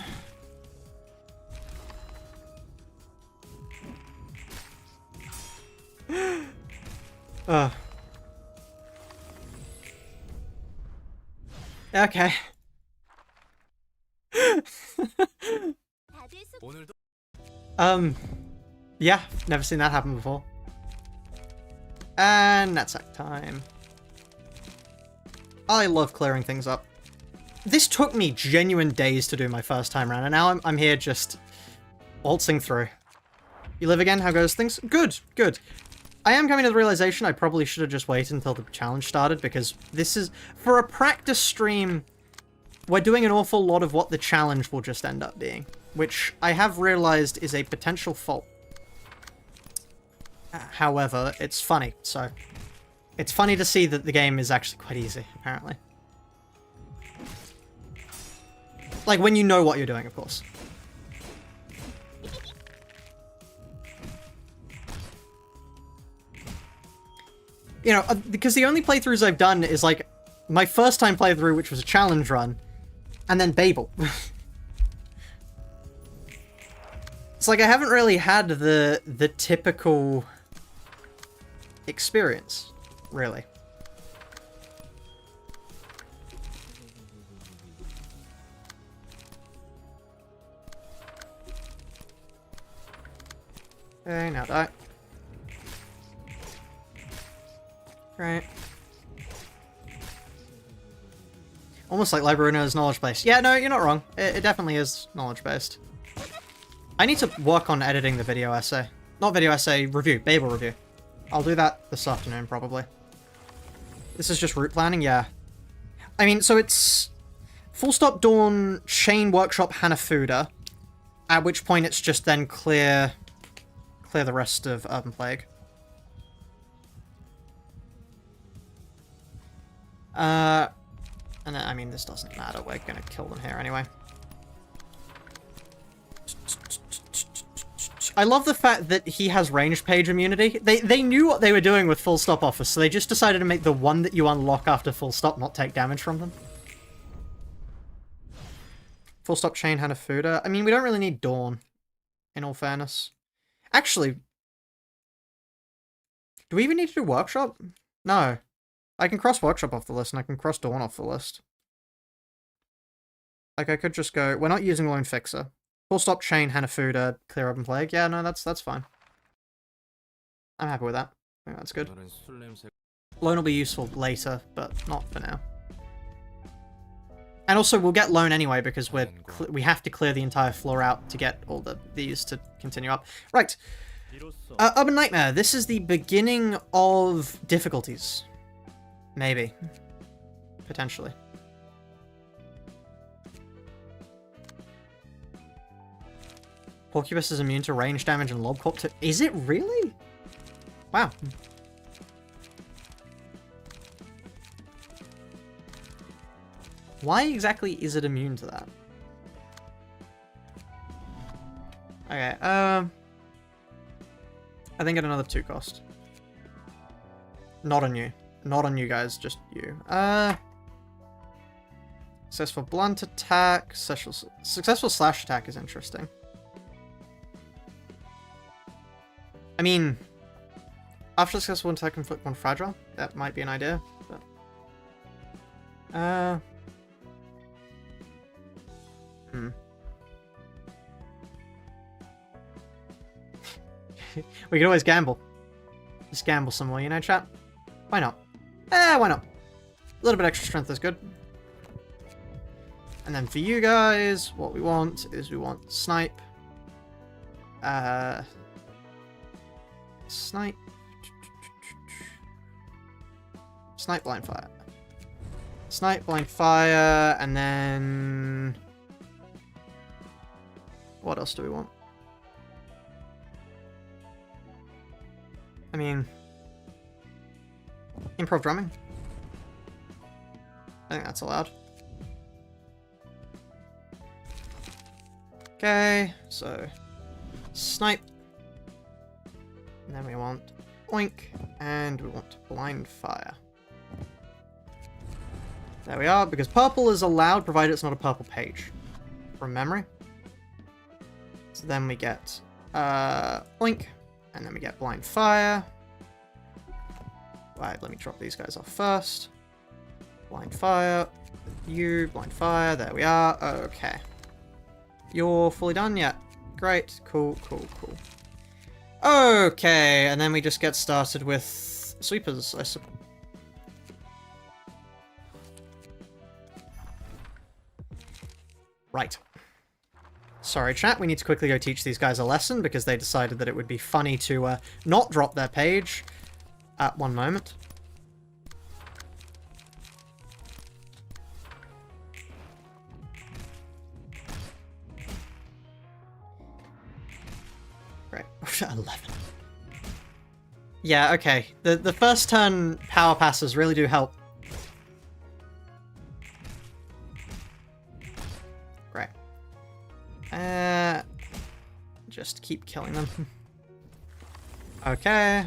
Okay. Yeah, never seen that happen before. And knapsack time. I love clearing things up. This took me genuine days to do my first time around, and now I'm here just waltzing through. You live again? How goes things? Good, good. I am coming to the realization I probably should have just waited until the challenge started, because this is... For a practice stream, we're doing an awful lot of what the challenge will just end up being, which I have realized is a potential fault. However, it's funny, so... It's funny to see that the game is actually quite easy, apparently. Like, when you know what you're doing, of course. You know, because the only playthroughs I've done is, like, my first time playthrough, which was a challenge run, and then Babel. It's like I haven't really had the typical experience, really. Okay, now die. Right. Almost like Library of Ruina is knowledge-based. Yeah, no, you're not wrong. It definitely is knowledge-based. I need to work on editing the video essay. Not video essay, review. Babel review. I'll do that this afternoon, probably. This is just route planning? Yeah. I mean, so it's... Full Stop Dawn, Chain Workshop, Hanafuda. At which point it's just then clear the rest of Urban Plague. And I mean, this doesn't matter. We're gonna kill them here anyway. I love the fact that he has range page immunity. They knew what they were doing with Full Stop Office, so they just decided to make the one that you unlock after Full Stop not take damage from them. Full Stop Chain Hanafuda. I mean, we don't really need Dawn, in all fairness. Actually, do we even need to do Workshop? No. I can cross Workshop off the list, and I can cross Dawn off the list. Like, I could just go... We're not using Lone Fixer. Full Stop Chain, Hanafuda, Clear Urban Plague. Yeah, no, that's fine. I'm happy with that. I think that's good. Lone will be useful later, but not for now. And also, we'll get Lone anyway, because we have to clear the entire floor out to get all these to continue up. Right. Urban Nightmare. This is the beginning of difficulties. Maybe. potentially. Porcupus is immune to range damage and Lobcorp too. Is it really? Wow. Why exactly is it immune to that? Okay, I think at another 2 cost. Not on you. Not on you guys, just you. Successful blunt attack. Successful slash attack is interesting. I mean, after successful attack, inflict 1 fragile. That might be an idea, but... We could always gamble. Just gamble some more, you know, chat? Why not? Why not? A little bit extra strength is good. And then for you guys, what we want is we want snipe. Snipe. Snipe, blind fire. Snipe, blind fire, and then... What else do we want? I mean... Improv drumming? I think that's allowed. Okay, so... Snipe. And then we want oink, and we want blind fire. There we are, because purple is allowed, provided it's not a purple page. From memory. So then we get oink, and then we get blind fire. Right, let me drop these guys off first. Blind fire, you, blind fire, there we are. Okay. You're fully done yet? Great, cool, cool, cool. Okay, and then we just get started with sweepers, I suppose. Right. Sorry, chat, we need to quickly go teach these guys a lesson because they decided that it would be funny to not drop their page at one moment. Right, 11. Yeah, okay. The first turn power passes really do help. Great. Just keep killing them. Okay.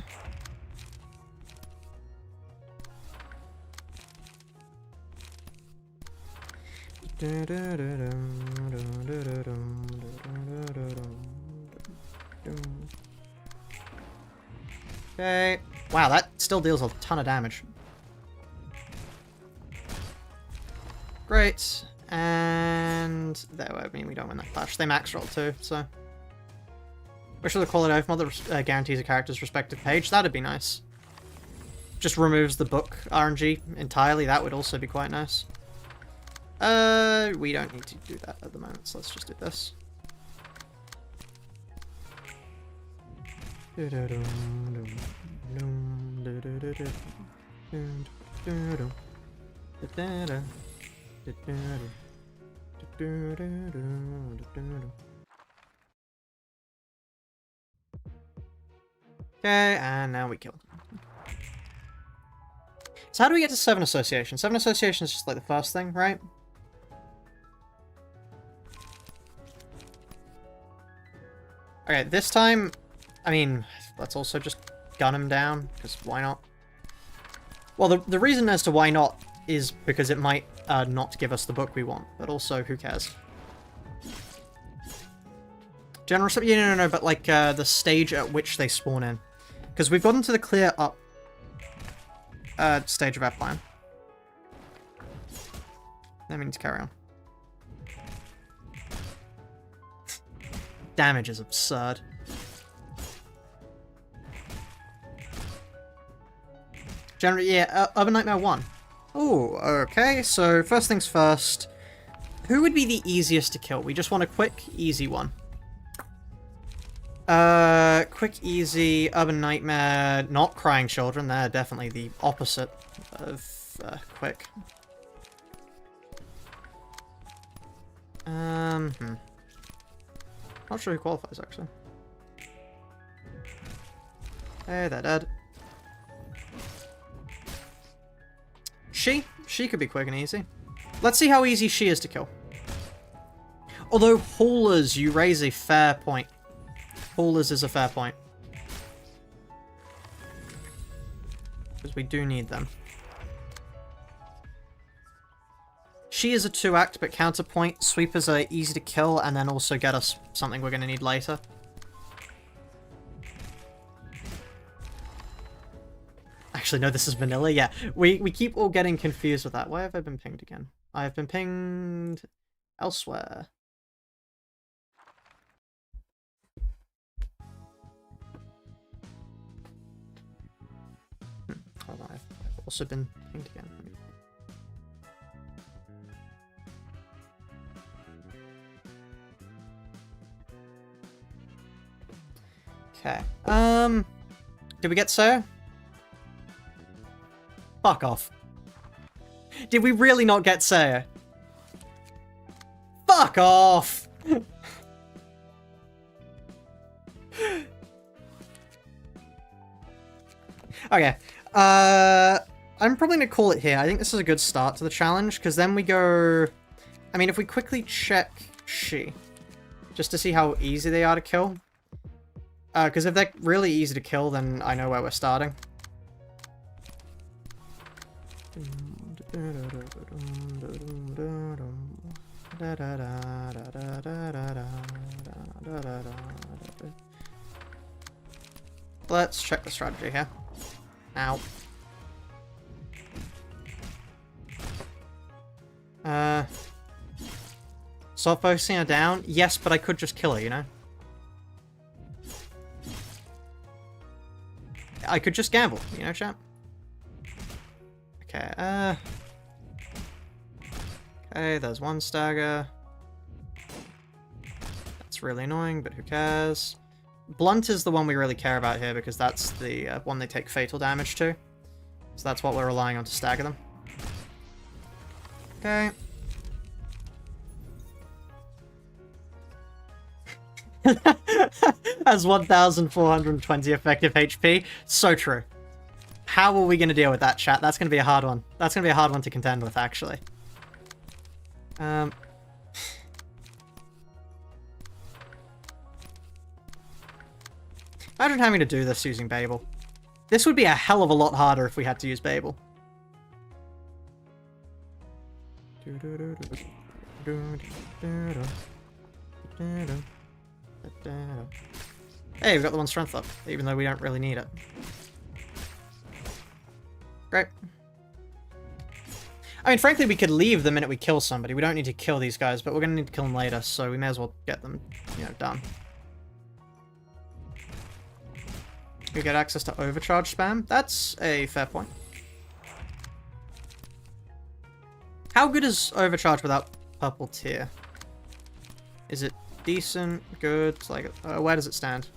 Okay. Wow, that still deals a ton of damage. Great. And there, I mean, we don't win that clash. They max roll too, so. Wish for the quality of mother guarantees a character's respective page. That'd be nice. Just removes the book RNG entirely. That would also be quite nice. We don't need to do that at the moment, so let's just do this. Okay, and now we kill. So how do we get to 7 association? 7 association is just like the first thing, right? Okay, this time, I mean, let's also just gun him down, because why not? Well, the reason as to why not is because it might not give us the book we want, but also, who cares? General, yeah, no, but like the stage at which they spawn in. Because we've gotten to the clear up stage of our plan. Then we need to carry on. Damage is absurd. Generally, yeah, Urban Nightmare 1. Oh, okay, so first things first. Who would be the easiest to kill? We just want a quick, easy one. Quick, easy, Urban Nightmare, not Crying Children. They're definitely the opposite of quick. Not sure who qualifies, actually. Hey, they're dead. She could be quick and easy. Let's see how easy she is to kill. Although haulers, you raise a fair point. Haulers is a fair point. Because we do need them. She is a 2-act, but counterpoint. Sweepers are easy to kill and then also get us something we're going to need later. Actually, no, this is vanilla. Yeah, we keep all getting confused with that. Why have I been pinged again? I have been pinged elsewhere. Hold on, I've also been pinged again. Okay. Did we get so? Fuck off. Did we really not get Saya? Fuck off! Okay. I'm probably gonna call it here. I think this is a good start to the challenge, because then we go... I mean, if we quickly check she, just to see how easy they are to kill. Because if they're really easy to kill, then I know where we're starting. Let's check the strategy here. Ow. Stop focusing her down? Yes, but I could just kill her, you know? I could just gamble, you know, chat? Okay, okay, there's one stagger. That's really annoying, but who cares? Blunt is the one we really care about here, because that's the one they take fatal damage to. So that's what we're relying on to stagger them. Okay. Has 1,420 effective HP. So true. How are we going to deal with that, chat? That's going to be a hard one. That's going to be a hard one to contend with, actually. Imagine having to do this using Babel. This would be a hell of a lot harder if we had to use Babel. Hey, we've got the one strength up, even though we don't really need it. Great. I mean, frankly, we could leave the minute we kill somebody. We don't need to kill these guys, but we're going to need to kill them later, so we may as well get them, you know, done. We get access to overcharge spam. That's a fair point. How good is overcharge without purple tier? Is it decent? Good? Like, where does it stand?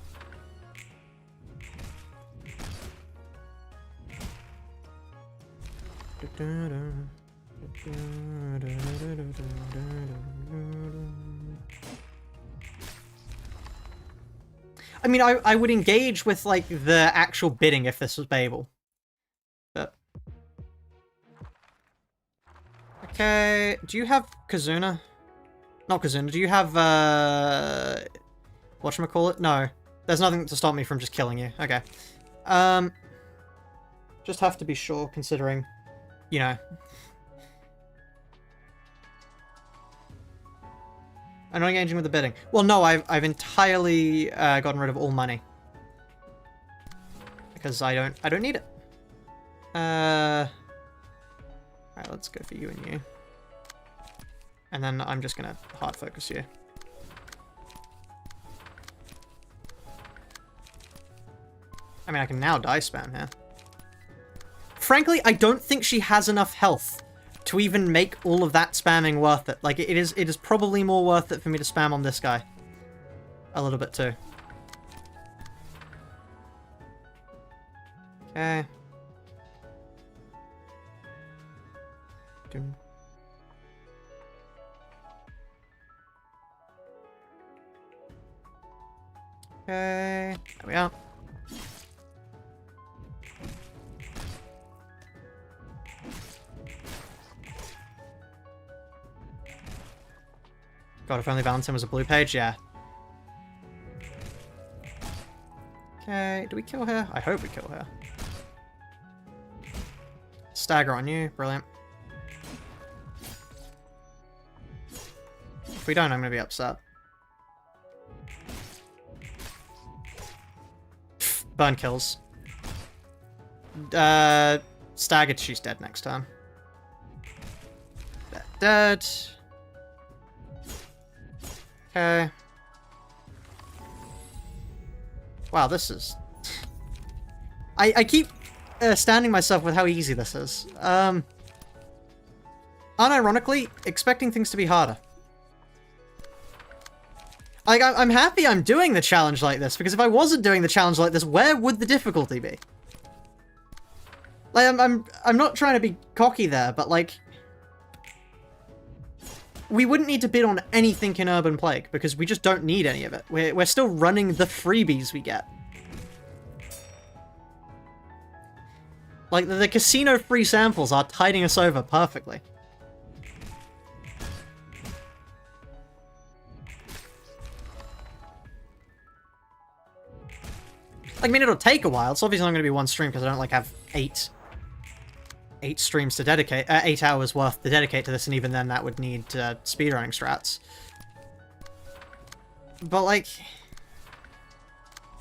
I mean, I would engage with, like, the actual bidding if this was Babel. But... okay, do you have Kazuna? Not Kazuna, do you have, whatchamacallit? No. There's nothing to stop me from just killing you. Okay. Just have to be sure, considering, you know... I'm not engaging with the bidding. Well, no, I've entirely gotten rid of all money because I don't need it. All right, let's go for you and you, and then I'm just gonna hard focus you. I mean, I can now die spam here. Frankly, I don't think she has enough health to even make all of that spamming worth it. Like, it is probably more worth it for me to spam on this guy. A little bit too. Okay. Okay, there we are. God, if only Valentine was a blue page, yeah. Okay, do we kill her? I hope we kill her. Stagger on you, brilliant. If we don't, I'm gonna be upset. Burn kills. Staggered, she's dead next time. Dead. Okay. Wow, this is... I keep standing myself with how easy this is. Unironically, expecting things to be harder. Like, I'm happy I'm doing the challenge like this, because if I wasn't doing the challenge like this, where would the difficulty be? Like, I'm not trying to be cocky there, but like... We wouldn't need to bid on anything in Urban Plague, because we just don't need any of it. We're still running the freebies we get. Like, the casino free samples are tiding us over perfectly. Like, I mean, it'll take a while. It's obviously not going to be one stream, because I don't, like, have eight streams to dedicate, 8 hours worth to dedicate to this, and even then that would need speedrunning strats. But, like,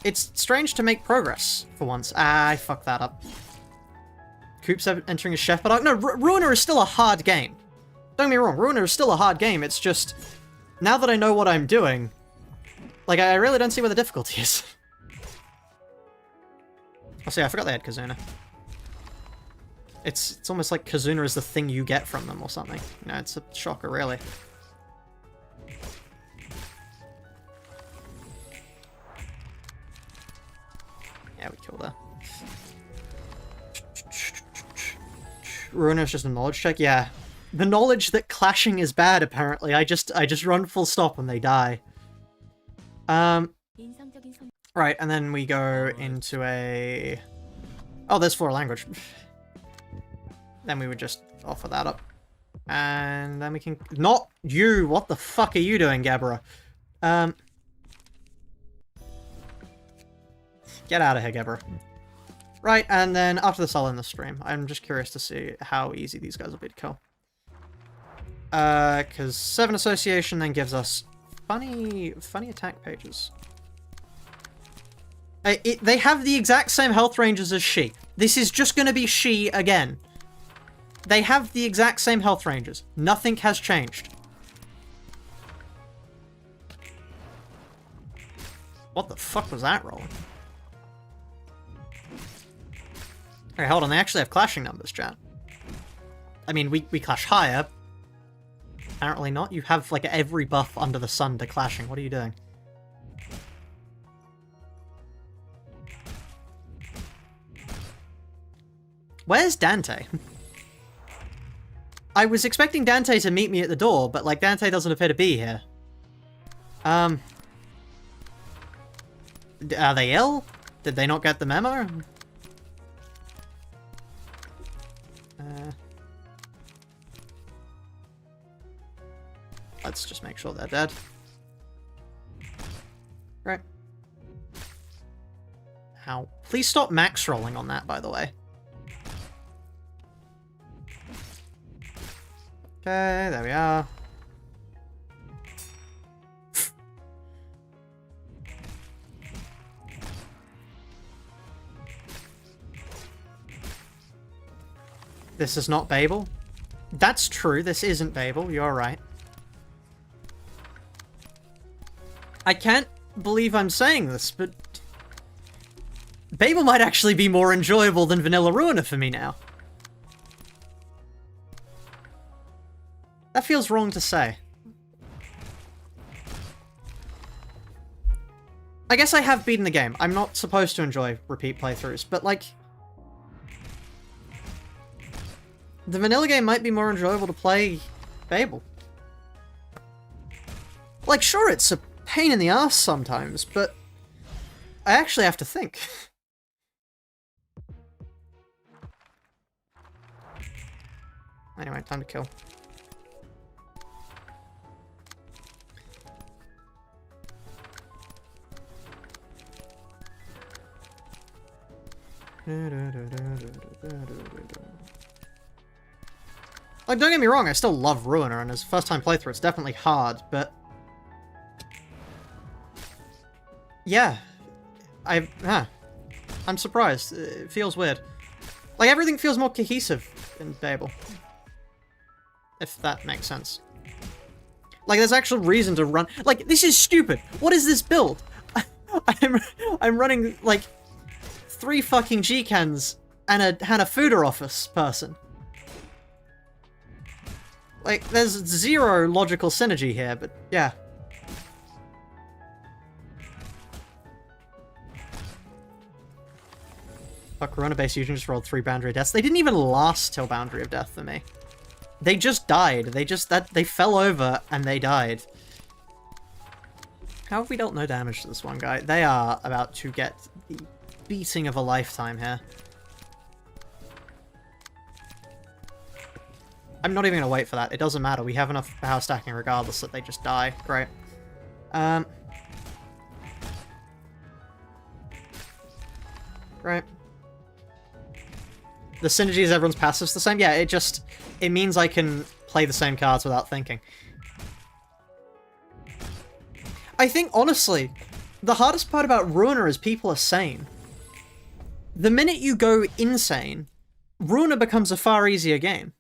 it's strange to make progress, for once. Ah, I fucked that up. Coop's entering a chef, but no, Ruiner is still a hard game. Don't get me wrong, Ruiner is still a hard game, it's just, now that I know what I'm doing, like, I really don't see where the difficulty is. Oh, see, I forgot they had Kazuna. It's almost like Kazuna is the thing you get from them or something. You know, it's a shocker, really. Yeah, we killed her. Ruiner is just a knowledge check? Yeah. The knowledge that clashing is bad, apparently. I just run full stop and they die. Right, and then we go into a... Oh, there's 4 language. Then we would just offer that up. And then we can... Not you! What the fuck are you doing, Gabra? Get out of here, Gabra. Right, and then after this I'll end the stream. I'm just curious to see how easy these guys will be to kill. Because 7 Association then gives us funny attack pages. They have the exact same health ranges as she. This is just going to be she again. They have the exact same health ranges. Nothing has changed. What the fuck was that rolling? Okay, hold on. They actually have clashing numbers, chat. I mean, we clash higher. Apparently not. You have, like, every buff under the sun to clashing. What are you doing? Where's Dante? I was expecting Dante to meet me at the door, but, like, Dante doesn't appear to be here. Are they ill? Did they not get the memo? Let's just make sure they're dead. Right. Ow. Please stop max rolling on that, by the way. Okay, there we are. This is not Babel. That's true, this isn't Babel, you're right. I can't believe I'm saying this, but... Babel might actually be more enjoyable than Vanilla Ruiner for me now. That feels wrong to say. I guess I have beaten the game. I'm not supposed to enjoy repeat playthroughs, but like... The vanilla game might be more enjoyable to play Babel. Like, sure, it's a pain in the ass sometimes, but I actually have to think. Anyway, time to kill. Like, don't get me wrong, I still love Ruiner, and as a first-time playthrough, it's definitely hard, but... yeah. I'm surprised. It feels weird. Like, everything feels more cohesive in Babel. If that makes sense. Like, there's actual reason to run... Like, this is stupid! What is this build? I'm running, like, 3 fucking G-cans and a Hanafuda office person. Like, there's 0 logical synergy here, but yeah. Fuck, Ruina base Fusion just rolled 3 Boundary of Deaths. They didn't even last till Boundary of Death for me. They just died. They fell over and they died. How have we dealt no damage to this one guy? They are about to get the beating of a lifetime here. I'm not even going to wait for that. It doesn't matter. We have enough power stacking regardless that they just die. Great. Right. The synergy is everyone's passives the same? Yeah, it means I can play the same cards without thinking. I think, honestly, the hardest part about Ruiner is people are sane. The minute you go insane, Ruiner becomes a far easier game.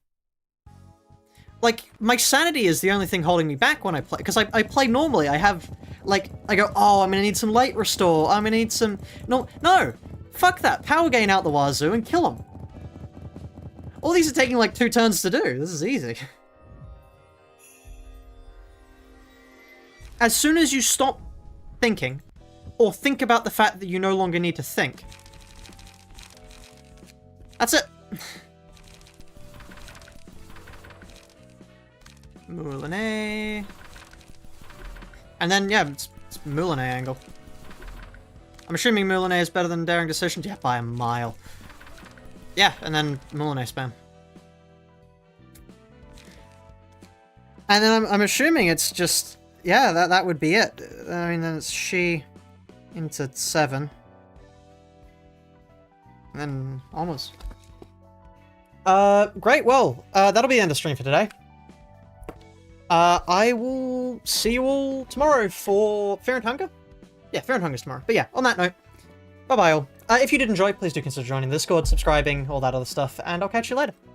Like, my sanity is the only thing holding me back when I play, because I play normally. I have, like, I go, oh, I'm gonna need some late restore, I'm gonna need some... No, fuck that. Power gain out the wazoo and kill them. All these are taking, like, 2 turns to do. This is easy. As soon as you stop thinking, or think about the fact that you no longer need to think, that's it. Moulinet. And then, yeah, it's Moulinet angle. I'm assuming Moulinet is better than Daring Decisions. Yeah, by a mile. Yeah, and then Moulinet spam. And then I'm assuming it's just... yeah, that would be it. I mean, then it's she into 7. And then onwards. Great, well, that'll be the end of stream for today. I will see you all tomorrow for Fear and Hunger? Yeah, Fear and Hunger's tomorrow. But yeah, on that note, bye-bye all. If you did enjoy, please do consider joining the Discord, subscribing, all that other stuff, and I'll catch you later.